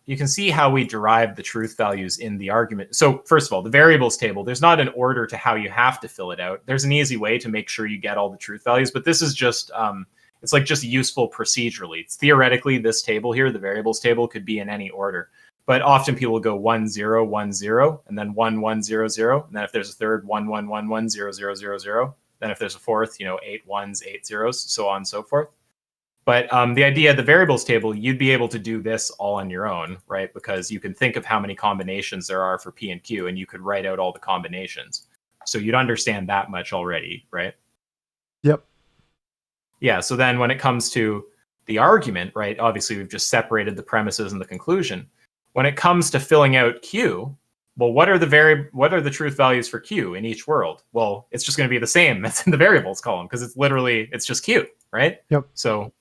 we derive the truth values in the argument. So first of all, the variables table, there's not an order to how you have to fill it out. There's an easy way to make sure you get all the truth values, but this is just it's like just useful procedurally. It's theoretically this table here, the variables table, could be in any order, but often people will go 1 0 1 0 and then 1 1 0 0, and then if there's a third 1 1 1 1 0 0 0 0, then if there's a fourth, 8 1s 8 0s, so on and so forth. But the idea of the variables table, you'd be able to do this all on your own, right? Because you can think of how many combinations there are for P and Q, and you could write out all the combinations. So you'd understand that much already, right? Yep. Yeah, so then when it comes to the argument, right? Obviously, we've just separated the premises and the conclusion. When it comes to filling out Q, well, what are the truth values for Q in each world? Well, it's just going to be the same as in the variables column because it's just Q, right? Yep. So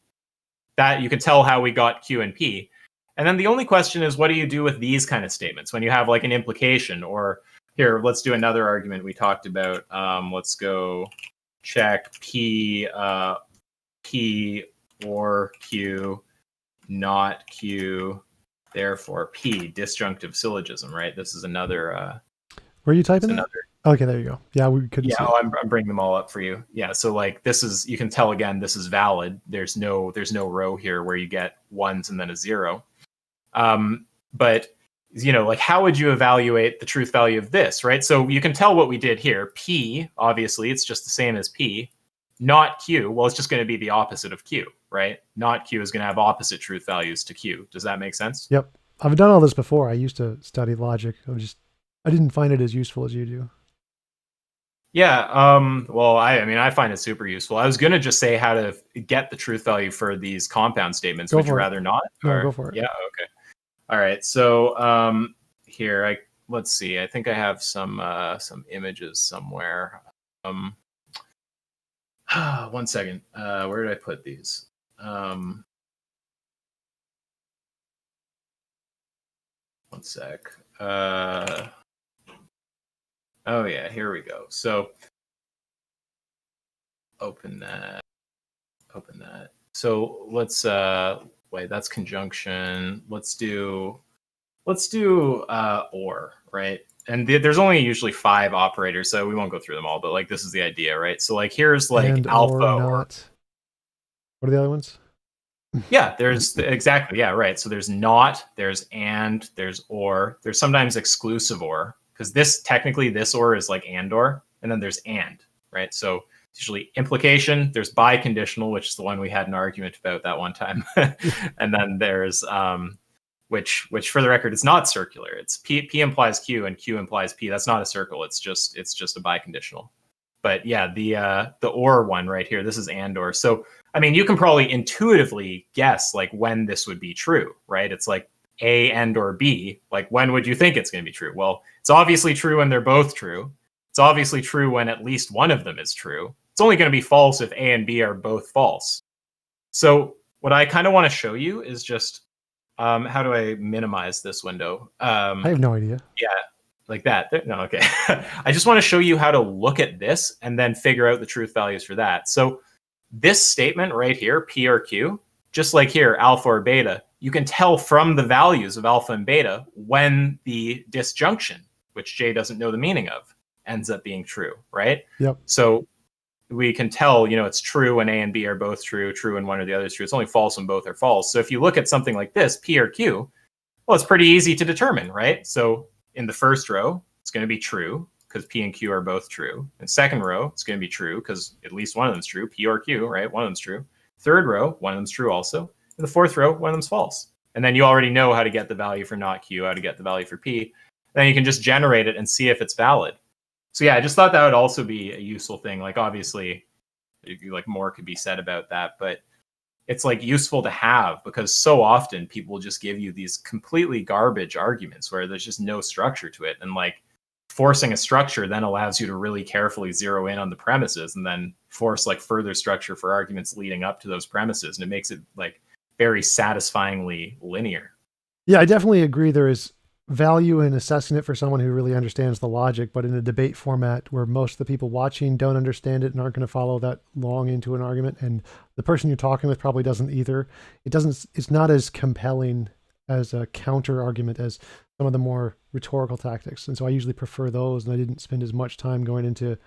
that you can tell how we got Q and P. And then the only question is, what do you do with these kind of statements when you have like an implication? Or here, let's do another argument we talked about. Let's go check P or Q, not Q, therefore P, disjunctive syllogism, right? This is another. Were you typing that? Okay, there you go. Yeah, we couldn't see it. I'm bringing them all up for you. Yeah, so like this is, you can tell again, this is valid. There's no row here where you get ones and then a zero. But like how would you evaluate the truth value of this, right? So you can tell what we did here. P, obviously, it's just the same as P. Not Q, well, it's just going to be the opposite of Q, right? Not Q is going to have opposite truth values to Q. Does that make sense? Yep. I've done all this before. I used to study logic. I didn't find it as useful as you do. Yeah. Well, I find it super useful. I was going to just say how to get the truth value for these compound statements. Would you rather not? No, go for it. Yeah. Okay. All right. So here, let's see. I think I have some images somewhere. 1 second. Where did I put these? One sec. Oh yeah, here we go. So open that. So let's wait, that's conjunction. Let's do or, right? And there's only usually 5 operators, so we won't go through them all, but like this is the idea, right? So like here's like and alpha or not. What are the other ones? Yeah, there's exactly, yeah, right. So there's not, there's and, there's or, there's sometimes exclusive or, because this or is like and or, and then there's and, right? So it's usually implication, there's biconditional, which is the one we had an argument about that one time. And then there's which for the record is not circular. It's P implies Q and Q implies P. That's not a circle. It's just a biconditional. But yeah, the or one right here, this is and or. So I mean, you can probably intuitively guess like when this would be true, right? It's like A and or B. Like when would you think it's going to be true? Well, it's obviously true when they're both true. It's obviously true when at least one of them is true. It's only going to be false if A and B are both false. So what I kind of want to show you is just how do I minimize this window? I have no idea. Yeah, like that. No, okay. I just want to show you how to look at this and then figure out the truth values for that. So this statement right here, P or Q, just like here, alpha or beta, you can tell from the values of alpha and beta when the disjunction, which Jay doesn't know the meaning of, ends up being true, right? Yep. So we can tell, it's true when A and B are both true when one or the other is true. It's only false when both are false. So if you look at something like this, P or Q, well, it's pretty easy to determine, right? So in the first row, it's going to be true because P and Q are both true. In second row, it's going to be true because at least one of them is true, P or Q, right? One of them's true. Third row, one of them's true also. In the fourth row, one of them's false. And then you already know how to get the value for not Q, how to get the value for P. Then you can just generate it and see if it's valid. So yeah, I just thought that would also be a useful thing. Like obviously, like more could be said about that, but it's like useful to have because so often people just give you these completely garbage arguments where there's just no structure to it. And like forcing a structure then allows you to really carefully zero in on the premises and then force like further structure for arguments leading up to those premises. And it makes it like very satisfyingly linear. Yeah, I definitely agree. There is value in assessing it for someone who really understands the logic, but in a debate format where most of the people watching don't understand it and aren't going to follow that long into an argument, and the person you're talking with probably doesn't either, it's not as compelling as a counter argument as some of the more rhetorical tactics. And so I usually prefer those, and I didn't spend as much time going into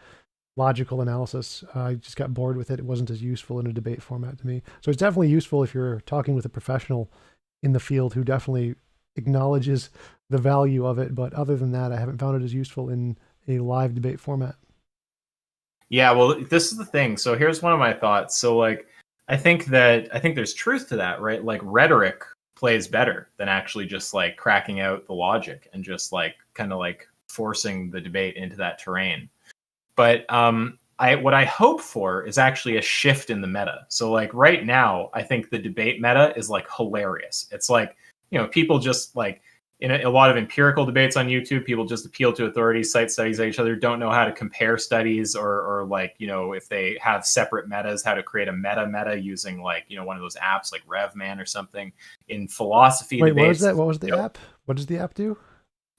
logical analysis. I just got bored with it. It wasn't as useful in a debate format to me. So it's definitely useful if you're talking with a professional in the field who definitely acknowledges the value of it. But other than that, I haven't found it as useful in a live debate format. Yeah, well, this is the thing. So here's one of my thoughts. So like, I think there's truth to that, right? Like rhetoric plays better than actually just like cracking out the logic and just like kind of like forcing the debate into that terrain. But what I hope for is actually a shift in the meta. So like right now, I think the debate meta is like hilarious. It's like, people just like in a lot of empirical debates on YouTube, people just appeal to authorities, cite studies at each other, don't know how to compare studies or like, if they have separate metas, how to create a meta using like, one of those apps like RevMan or something. In philosophy Wait, debates. what was that? What was the app? What does the app do?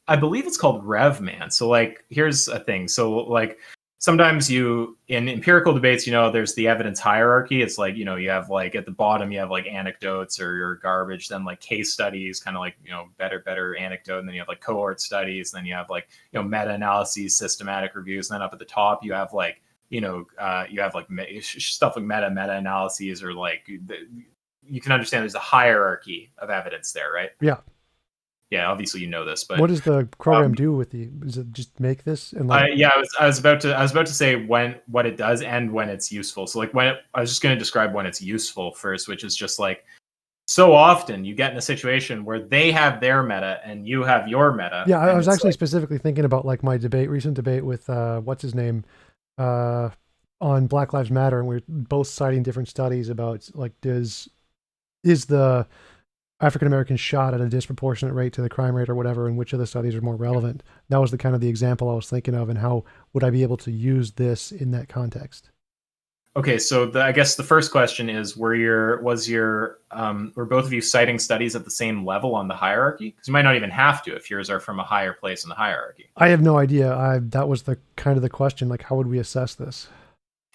I believe it's called RevMan. So like, here's a thing. So like, sometimes in empirical debates, there's the evidence hierarchy. It's like, you have like at the bottom, you have like anecdotes or garbage, then like case studies, kind of like, better anecdote. And then you have like cohort studies. And then you have like, meta-analyses, systematic reviews. And then up at the top, you have like, stuff like meta-analyses or like, you can understand there's a hierarchy of evidence there, right? Yeah. Yeah, obviously you know this, but what does the program do with the? Does it just make this? And like, I was about to say what it does and when it's useful. So like I was just going to describe when it's useful first, which is just like so often you get in a situation where they have their meta and you have your meta. Yeah, I was actually specifically thinking about like my recent debate with what's his name, on Black Lives Matter, and we're both citing different studies about like is the African American shot at a disproportionate rate to the crime rate or whatever, and which of the studies are more relevant. That was the example I was thinking of, and how would I be able to use this in that context? Okay, so I guess the first question is, were both of you citing studies at the same level on the hierarchy? Because you might not even have to if yours are from a higher place in the hierarchy. I have no idea. That was the question. Like, how would we assess this?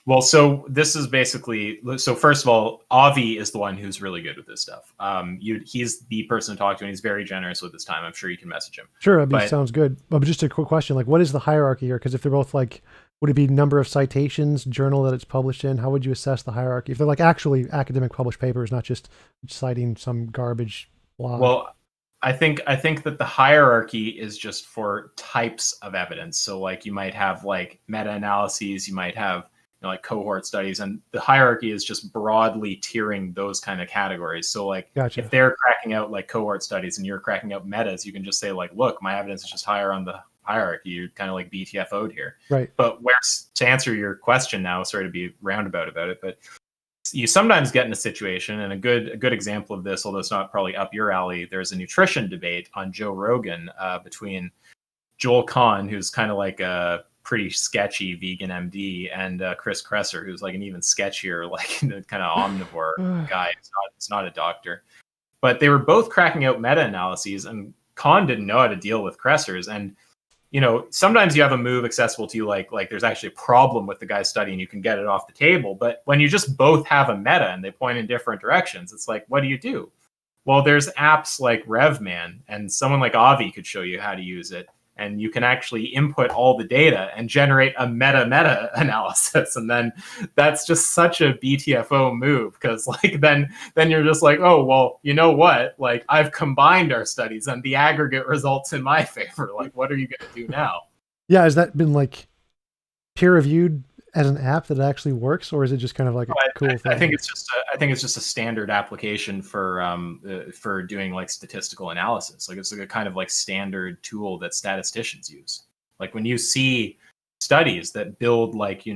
Well, so this is basically, so first of all, Avi is the one who's really good with this stuff. He's the person to talk to, and he's very generous with his time. I'm sure you can message him. Sure, sounds good. But just a quick question, like, what is the hierarchy here? Because if they're both like, would it be number of citations, journal that it's published in? How would you assess the hierarchy? If they're like actually academic published papers, not just citing some garbage blog. Well, I think that the hierarchy is just for types of evidence. So like you might have like meta-analyses, you might have like cohort studies, and the hierarchy is just broadly tiering those kind of categories. So like Gotcha. If they're cracking out like cohort studies and you're cracking out metas, you can just say like, look, my evidence is just higher on the hierarchy. You're kind of like BTFO'd here. Right. But to answer your question now, sorry to be roundabout about it, but you sometimes get in a situation, and a good example of this, although it's not probably up your alley, there's a nutrition debate on Joe Rogan between Joel Kahn, who's kind of like a pretty sketchy vegan MD, and Chris Kresser, who's like an even sketchier, like kind of omnivore guy. It's not a doctor, but they were both cracking out meta-analyses, and Kahn didn't know how to deal with Kresser's. And sometimes you have a move accessible to you, like there's actually a problem with the guy's study and you can get it off the table. But when you just both have a meta and they point in different directions, it's like, what do you do? Well, there's apps like RevMan, and someone like Avi could show you how to use it. And you can actually input all the data and generate a meta analysis. And then that's just such a BTFO move, because like then you're just like, oh, well, you know what? Like I've combined our studies and the aggregate results in my favor. Like, what are you going to do now? Yeah, has that been like peer reviewed as an app that actually works, or is it just kind of like a cool thing? I think it's just a standard application for doing like statistical analysis. Like it's like a kind of like standard tool that statisticians use. Like when you see studies that build like they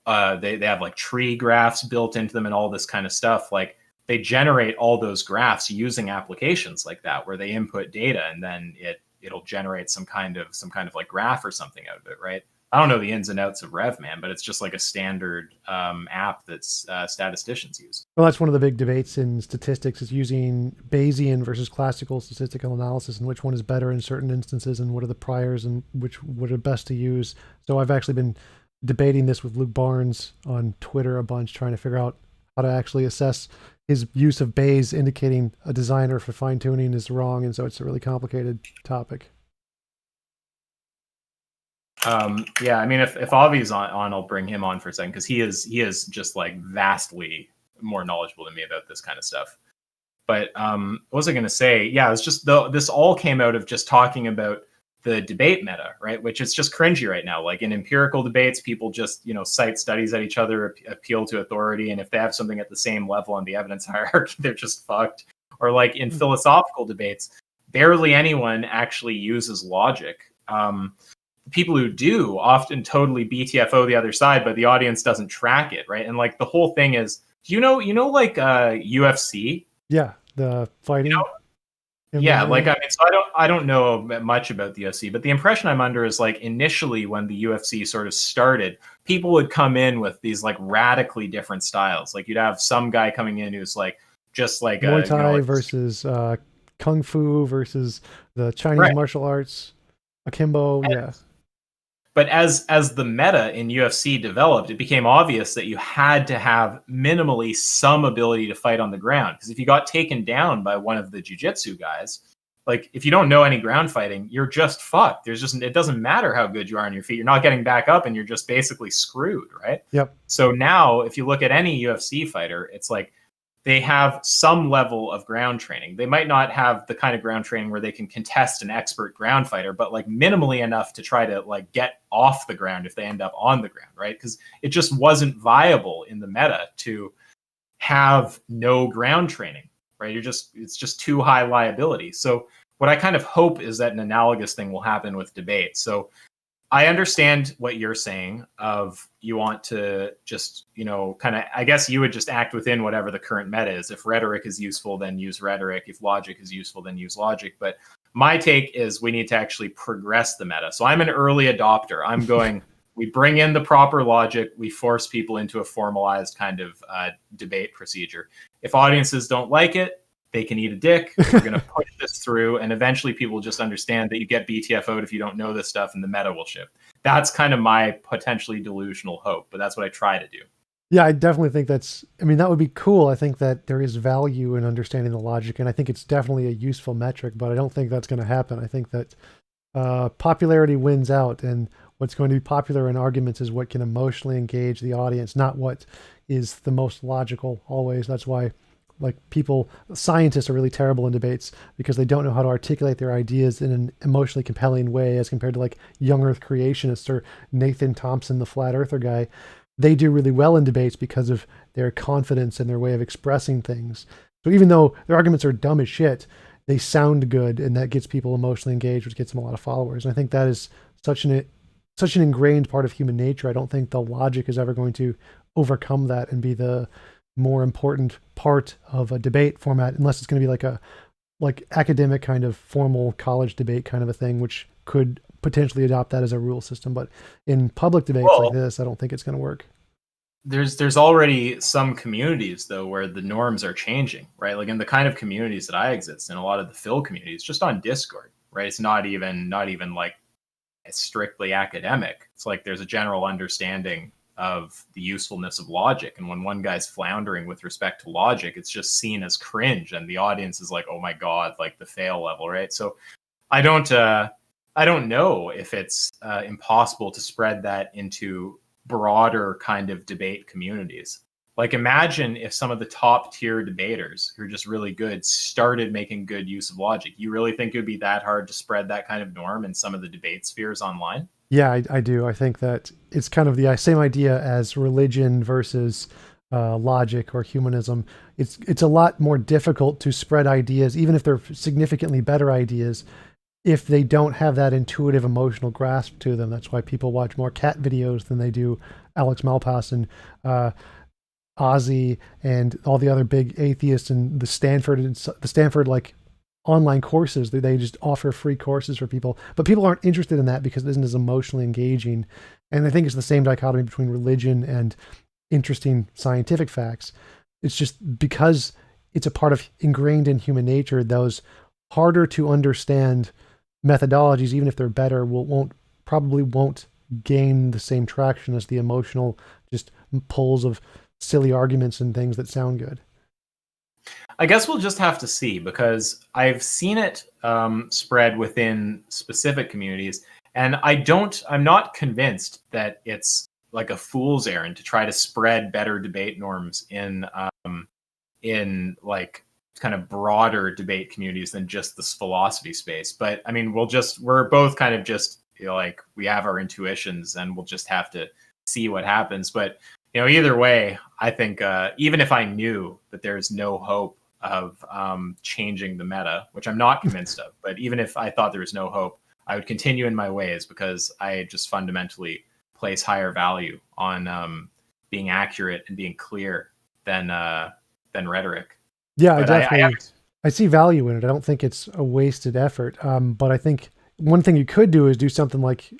have like tree graphs built into them and all this kind of stuff, like they generate all those graphs using applications like that, where they input data and then it'll generate some kind of like graph or something out of it, right? I don't know the ins and outs of RevMan, but it's just like a standard app that's statisticians use. Well, that's one of the big debates in statistics, is using Bayesian versus classical statistical analysis, and which one is better in certain instances, and what are the priors, and which are best to use. So I've actually been debating this with Luke Barnes on Twitter a bunch, trying to figure out how to actually assess his use of Bayes, indicating a designer for fine-tuning is wrong, and so it's a really complicated topic. Yeah, I mean, if Avi's on, I'll bring him on for a second, because he is just like vastly more knowledgeable than me about this kind of stuff. But what was I going to say? Yeah, it's just this all came out of just talking about the debate meta, right? Which is just cringy right now. Like in empirical debates, people just cite studies at each other, appeal to authority, and if they have something at the same level on the evidence hierarchy, they're just fucked. Or like in philosophical debates, barely anyone actually uses logic. people who do often totally BTFO the other side, but the audience doesn't track it, right? And like the whole thing is, like UFC? Yeah, the fighting. Yeah, like MMA. I mean, so I don't know much about the UFC, but the impression I'm under is like initially when the UFC sort of started, people would come in with these like radically different styles. Like you'd have some guy coming in who's like just like Muay a Thai like versus Kung Fu versus the Chinese right. martial arts, akimbo. Yeah, But as the meta in UFC developed, it became obvious that you had to have minimally some ability to fight on the ground. Because if you got taken down by one of the jiu-jitsu guys, like if you don't know any ground fighting, you're just fucked. It doesn't matter how good you are on your feet. You're not getting back up and you're just basically screwed, right? yep. So now if you look at any UFC fighter, it's like they have some level of ground training. They might not have the kind of ground training where they can contest an expert ground fighter, but like minimally enough to try to like get off the ground if they end up on the ground, right? Because it just wasn't viable in the meta to have no ground training, right? It's just too high liability. So what I kind of hope is that an analogous thing will happen with debate. So I understand what you're saying of you want to just, kind of, I guess you would just act within whatever the current meta is. If rhetoric is useful, then use rhetoric. If logic is useful, then use logic. But my take is we need to actually progress the meta. So I'm an early adopter. I'm going, we bring in the proper logic. We force people into a formalized kind of debate procedure. If audiences don't like it, they can eat a dick. We're going to push this through, and eventually people just understand that you get BTFO'd if you don't know this stuff, and the meta will shift. That's kind of my potentially delusional hope, but that's what I try to do. Yeah, I definitely think that would be cool. I think that there is value in understanding the logic, and I think it's definitely a useful metric, but I don't think that's going to happen. I think that popularity wins out, and what's going to be popular in arguments is what can emotionally engage the audience, not what is the most logical always. That's why like scientists are really terrible in debates because they don't know how to articulate their ideas in an emotionally compelling way as compared to like young earth creationists or Nathan Thompson, the flat earther guy. They do really well in debates because of their confidence and their way of expressing things. So even though their arguments are dumb as shit, they sound good, and that gets people emotionally engaged, which gets them a lot of followers. And I think that is such an ingrained part of human nature. I don't think the logic is ever going to overcome that and be the more important part of a debate format, unless it's going to be like academic kind of formal college debate kind of a thing, which could potentially adopt that as a rule system. But in public debates like this, I don't think it's going to work. There's already some communities though where the norms are changing, right? Like in the kind of communities that I exist in, a lot of the Phil communities, just on Discord, right? It's not even like strictly academic. It's like there's a general understanding of the usefulness of logic, and when one guy's floundering with respect to logic, it's just seen as cringe, and the audience is like, oh my god, like the fail level, right? So I don't know if it's impossible to spread that into broader kind of debate communities. Like imagine if some of the top tier debaters who are just really good started making good use of logic. You really think it would be that hard to spread that kind of norm in some of the debate spheres online? Yeah, I do. I think that it's kind of the same idea as religion versus logic or humanism. It's a lot more difficult to spread ideas, even if they're significantly better ideas, if they don't have that intuitive emotional grasp to them. That's why people watch more cat videos than they do Alex Malpass and Ozzy and all the other big atheists and the Stanford like online courses. They just offer free courses for people, but people aren't interested in that because it isn't as emotionally engaging. And I think it's the same dichotomy between religion and interesting scientific facts. It's just because it's a part of ingrained in human nature, those harder to understand methodologies, even if they're better, probably won't gain the same traction as the emotional just pulls of silly arguments and things that sound good. I guess we'll just have to see, because I've seen it spread within specific communities, and I'm not convinced that it's like a fool's errand to try to spread better debate norms in like kind of broader debate communities than just this philosophy space. But I mean, we're both kind of just, like, we have our intuitions, and we'll just have to see what happens. But either way, I think even if I knew that there's no hope of changing the meta, which I'm not convinced of, but even if I thought there was no hope, I would continue in my ways because I just fundamentally place higher value on being accurate and being clear than rhetoric. Yeah, But I see value in it. I don't think it's a wasted effort. But I think one thing you could do is do something like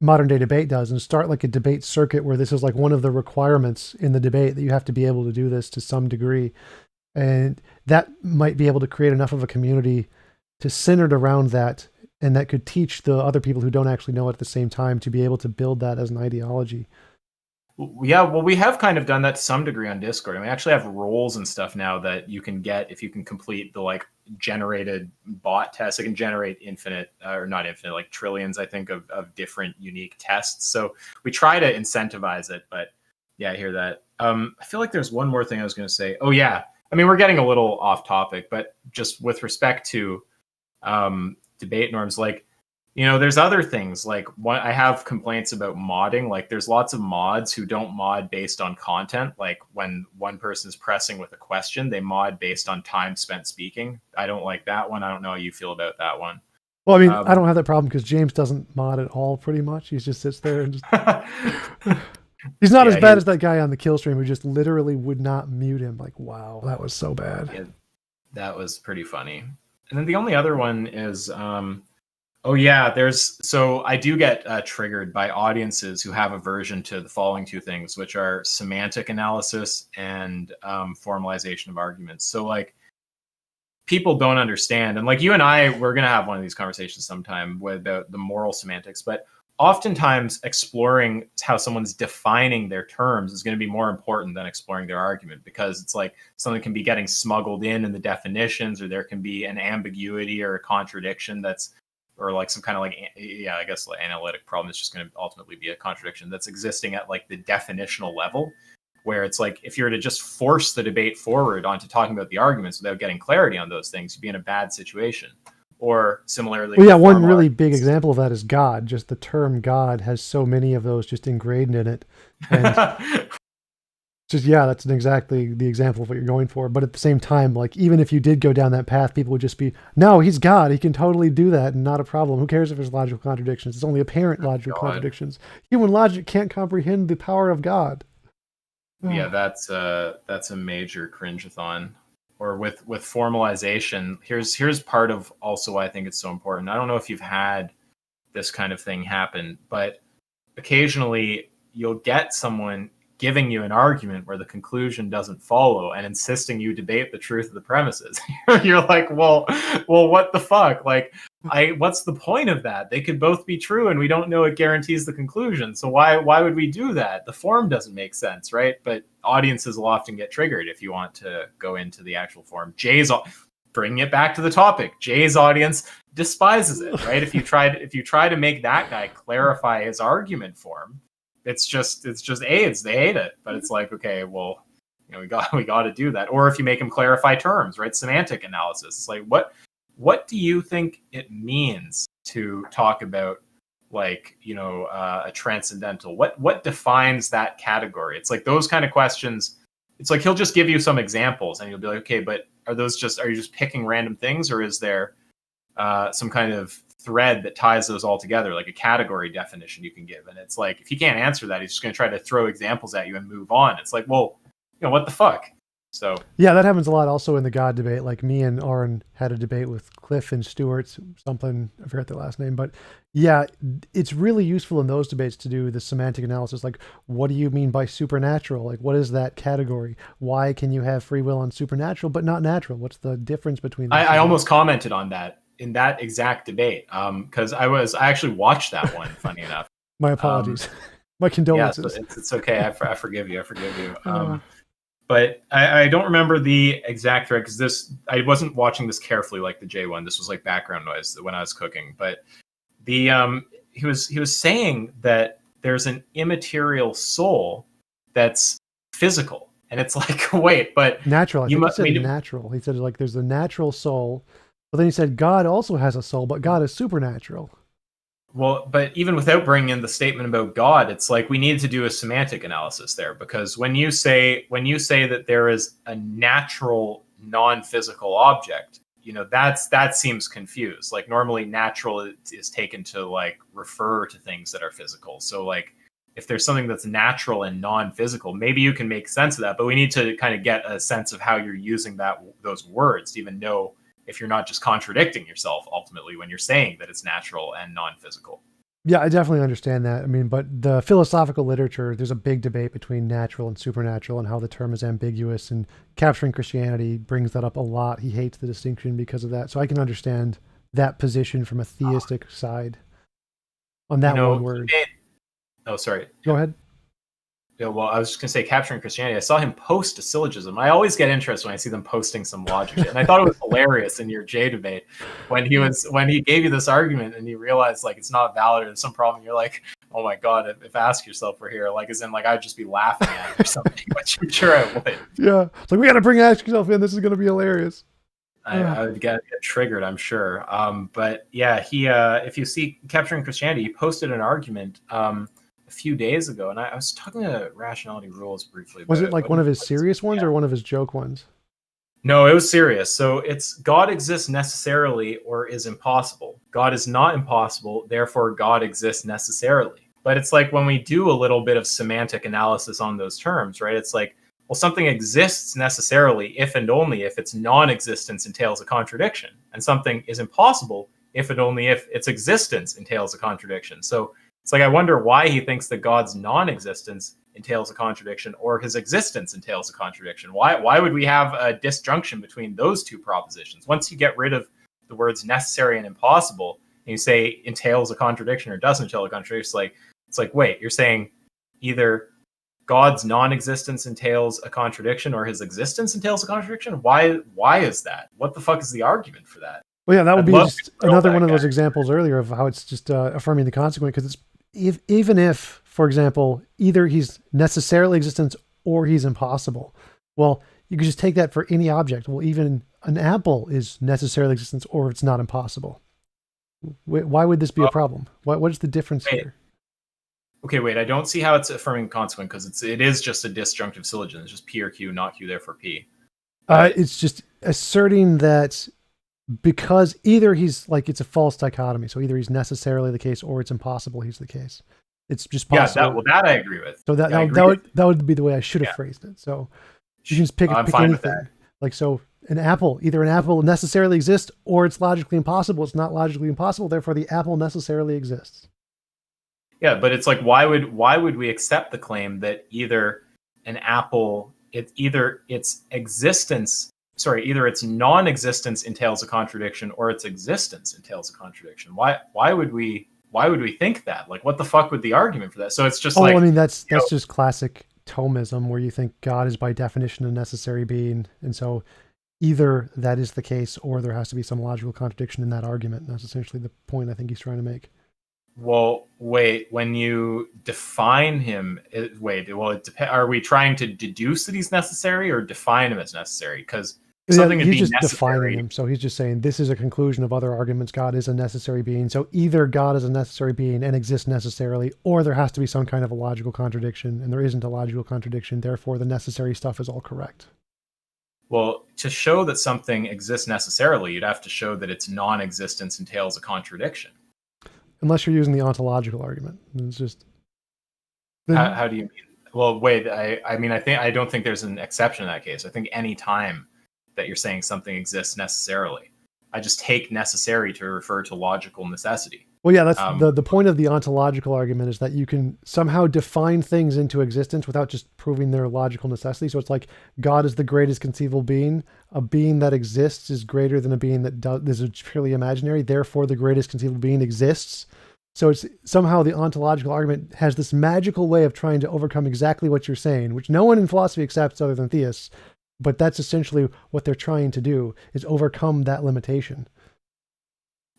modern day debate does, and start like a debate circuit where this is like one of the requirements in the debate, that you have to be able to do this to some degree. And that might be able to create enough of a community to centered around that, and that could teach the other people who don't actually know it at the same time to be able to build that as an ideology. Yeah, well, we have kind of done that to some degree on Discord. And we actually have roles and stuff now that you can get if you can complete the like generated bot test. It can generate infinite, or not infinite, like trillions, I think, of different unique tests. So we try to incentivize it. But yeah, I hear that. I feel like there's one more thing I was going to say. Oh, yeah. I mean, we're getting a little off topic, but just with respect to debate norms, like, you know, there's other things like I have complaints about modding. Like there's lots of mods who don't mod based on content. Like when one person's pressing with a question, they mod based on time spent speaking. I don't like that one. I don't know how you feel about that one. Well, I mean, I don't have that problem because James doesn't mod at all, pretty much. He just sits there and just... He's not as bad as that guy on the kill stream who just literally would not mute him. Like, wow, that was so bad. Yeah, that was pretty funny. And then the only other one is... oh yeah, so I do get triggered by audiences who have aversion to the following two things, which are semantic analysis and formalization of arguments. So like people don't understand, and like you and I, we're gonna have one of these conversations sometime about the moral semantics, but oftentimes exploring how someone's defining their terms is going to be more important than exploring their argument, because it's like something can be getting smuggled in the definitions, or there can be an ambiguity or a contradiction or like some kind of like, yeah, I guess like analytic problem is just going to ultimately be a contradiction that's existing at like the definitional level, where it's like, if you were to just force the debate forward onto talking about the arguments without getting clarity on those things, you'd be in a bad situation. Or similarly, well, yeah, one really big example of that is God. Just the term God has so many of those just ingrained in it. And just, yeah, that's exactly the example of what you're going for. But at the same time, like, even if you did go down that path, people would just be, no, he's God. He can totally do that and not a problem. Who cares if there's logical contradictions? It's only apparent logical contradictions. Human logic can't comprehend the power of God. Yeah, that's a major cringe-a-thon. Or with formalization, here's part of also why I think it's so important. I don't know if you've had this kind of thing happen, but occasionally you'll get someone giving you an argument where the conclusion doesn't follow and insisting you debate the truth of the premises. You're like, well, what the fuck? Like, what's the point of that? They could both be true, and we don't know it guarantees the conclusion. So why would we do that? The form doesn't make sense, right? But audiences will often get triggered if you want to go into the actual form. Bringing it back to the topic, Jay's audience despises it, right? If you try to make that guy clarify his argument form, it's just AIDS. They hate it, but it's like, okay, well, you know, we got to do that. Or if you make them clarify terms, right? Semantic analysis. It's like, what do you think it means to talk about, like, you know, a transcendental? What defines that category? It's like those kind of questions. It's like he'll just give you some examples, and you'll be like, okay, but are you just picking random things, or is there some kind of thread that ties those all together, like a category definition you can give? And it's like, if you can't answer that, he's just going to try to throw examples at you and move on. It's like, well, you know, what the fuck? So yeah, that happens a lot also in the God debate. Like me and Aaron had a debate with Cliff and Stewart, something, I forget their last name, but yeah, it's really useful in those debates to do the semantic analysis. Like, what do you mean by supernatural? Like, what is that category? Why can you have free will on supernatural but not natural? What's the difference between them? I almost commented on that in that exact debate, because I actually watched that one. Funny enough. My apologies. My condolences. Yeah, so it's okay. I forgive you. But I don't remember the exact thread, because I wasn't watching this carefully like the J one. This was like background noise when I was cooking. But he was saying that there's an immaterial soul that's physical, and it's like, wait, but natural. I think he said natural. He said like there's a natural soul, but then he said God also has a soul, but God is supernatural. Well, but even without bringing in the statement about God, it's like we need to do a semantic analysis there, because when you say that there is a natural non-physical object, that seems confused. Like normally natural is taken to like refer to things that are physical. So like if there's something that's natural and non-physical, maybe you can make sense of that, but we need to kind of get a sense of how you're using those words to even know if you're not just contradicting yourself ultimately when you're saying that it's natural and non-physical. Yeah, I definitely understand that. I mean, but the philosophical literature, there's a big debate between natural and supernatural and how the term is ambiguous, and Capturing Christianity brings that up a lot. He hates the distinction because of that. So I can understand that position from a theistic side on that one word. Oh, sorry. Go ahead. Yeah, well, I was just going to say, Capturing Christianity, I saw him post a syllogism. I always get interested when I see them posting some logic shit. And I thought it was hilarious in your J debate when he gave you this argument and you realized like it's not valid or there's some problem. You're like, oh my God, if Ask Yourself were here, like as in like I'd just be laughing at it or something, which I'm sure I would. Yeah. It's like, we got to bring Ask Yourself in. This is going to be hilarious. I would get triggered, I'm sure. But yeah, he if you see Capturing Christianity, he posted an argument a few days ago, and I was talking to Rationality Rules briefly. Was it like one of his serious ones or one of his joke ones? No, it was serious. So it's God exists necessarily or is impossible. God is not impossible, therefore God exists necessarily. But it's like when we do a little bit of semantic analysis on those terms, right? It's like, well, something exists necessarily if and only if its non-existence entails a contradiction. And something is impossible if and only if its existence entails a contradiction. So it's like, I wonder why he thinks that God's non-existence entails a contradiction or his existence entails a contradiction. Why would we have a disjunction between those two propositions? Once you get rid of the words necessary and impossible, and you say entails a contradiction or doesn't entail a contradiction, it's like, wait, you're saying either God's non-existence entails a contradiction or his existence entails a contradiction? Why is that? What the fuck is the argument for that? Well, yeah, that would be just another one of those examples earlier of how it's just affirming the consequent, because it's even if, for example, either he's necessarily existent or he's impossible. Well, you could just take that for any object. Well, even an apple is necessarily existent or it's not impossible. Why would this be a problem? What is the difference here? Okay, wait, I don't see how it's affirming consequent because it is just a disjunctive syllogism. It's just P or Q, not Q, therefore P. It's just asserting that because either he's like, it's a false dichotomy. So either he's necessarily the case or it's impossible he's the case. It's just possible. Yeah, that I agree with. So that would be the way I should have phrased it. So you can just pick anything. Like, so either an apple necessarily exists or it's logically impossible. It's not logically impossible. Therefore the apple necessarily exists. Yeah, but it's like, why would we accept the claim that either an apple, either its non-existence entails a contradiction or its existence entails a contradiction? Why would we think that? Like, what the fuck would the argument for that? So it's just I mean, that's just classic Thomism, where you think God is by definition a necessary being, and so either that is the case or there has to be some logical contradiction in that argument. And that's essentially the point I think he's trying to make. Well, wait, when you define him, are we trying to deduce that he's necessary or define him as necessary? Because something would be just necessary. Defining him. So he's just saying this is a conclusion of other arguments. God is a necessary being. So either God is a necessary being and exists necessarily, or there has to be some kind of a logical contradiction, and there isn't a logical contradiction. Therefore, the necessary stuff is all correct. Well, to show that something exists necessarily, you'd have to show that its non-existence entails a contradiction. Unless you're using the ontological argument. It's just... How do you mean? Well, wait, I don't think there's an exception in that case. I think any time that you're saying something exists necessarily, I just take necessary to refer to logical necessity. Well, yeah, that's the point of the ontological argument, is that you can somehow define things into existence without just proving their logical necessity. So it's like God is the greatest conceivable being. A being that exists is greater than a being that is purely imaginary. Therefore, the greatest conceivable being exists. So it's somehow the ontological argument has this magical way of trying to overcome exactly what you're saying, which no one in philosophy accepts other than theists. But that's essentially what they're trying to do, is overcome that limitation.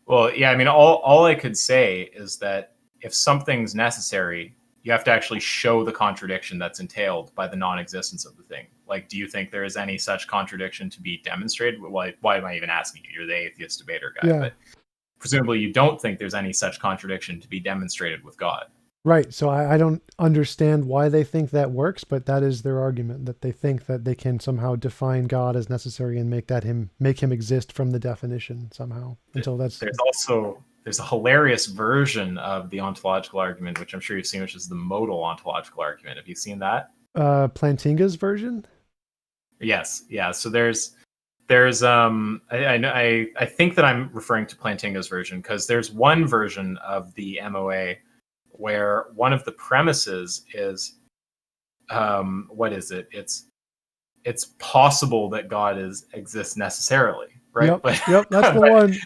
Well, yeah, I mean, all I could say is that if something's necessary, you have to actually show the contradiction that's entailed by the non-existence of the thing. Like, do you think there is any such contradiction to be demonstrated? Why am I even asking you? You're the atheist debater guy. Yeah. But presumably you don't think there's any such contradiction to be demonstrated with God. Right. So I don't understand why they think that works, but that is their argument, that they think that they can somehow define God as necessary and make him exist from the definition somehow. Until that's there's a hilarious version of the ontological argument, which I'm sure you've seen, which is the modal ontological argument. Have you seen that? Plantinga's version. Yes. Yeah. So there's I think that I'm referring to Plantinga's version, because there's one version of the MOA where one of the premises is, what is it? It's possible that God exists necessarily, right? Yep, But yep, that's the one.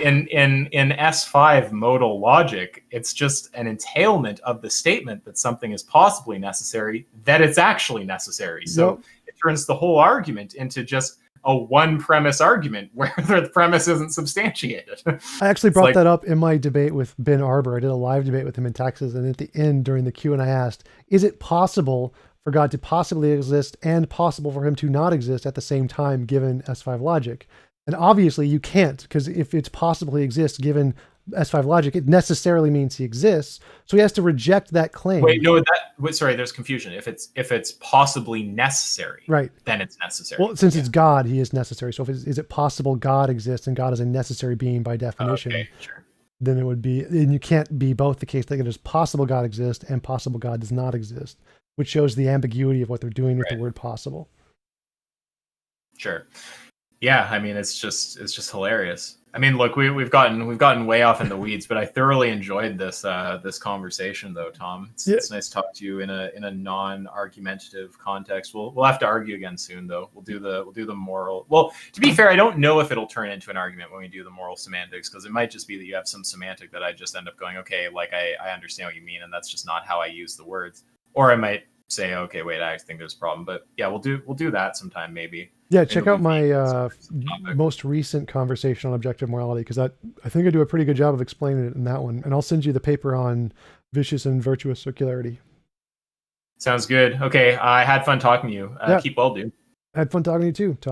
In S5 modal logic, it's just an entailment of the statement that something is possibly necessary, that it's actually necessary. So it turns the whole argument into just a one premise argument where the premise isn't substantiated. I actually brought that up in my debate with Ben Arbor. I did a live debate with him in Texas, and at the end during the Q&A, I asked, is it possible for God to possibly exist and possible for him to not exist at the same time given S5 logic? And obviously you can't, because if it's possible he exists given S5 logic, it necessarily means he exists. So he has to reject that claim. Sorry, there's confusion. If it's possibly necessary, right, then it's necessary. Well, since it's God, he is necessary. So is it possible God exists and God is a necessary being by definition? Okay, sure. Then it would be, and you can't be both the case. That it is possible God exists and possible God does not exist, which shows the ambiguity of what they're doing with the word possible. Sure. Yeah, I mean, it's just hilarious. I mean, look, we've gotten way off in the weeds, but I thoroughly enjoyed this conversation, though, Tom. It's nice to talk to you in a non-argumentative context. We'll have to argue again soon, though. We'll do the moral. Well, to be fair, I don't know if it'll turn into an argument when we do the moral semantics, because it might just be that you have some semantic that I just end up going, okay, like I understand what you mean, and that's just not how I use the words. Or I might say, okay, wait, I think there's a problem. But yeah, we'll do that sometime, maybe. Yeah, check out my most recent conversation on objective morality, because I think I do a pretty good job of explaining it in that one. And I'll send you the paper on vicious and virtuous circularity. Sounds good. Okay, I had fun talking to you. Keep well, dude. Had fun talking to you too. Talk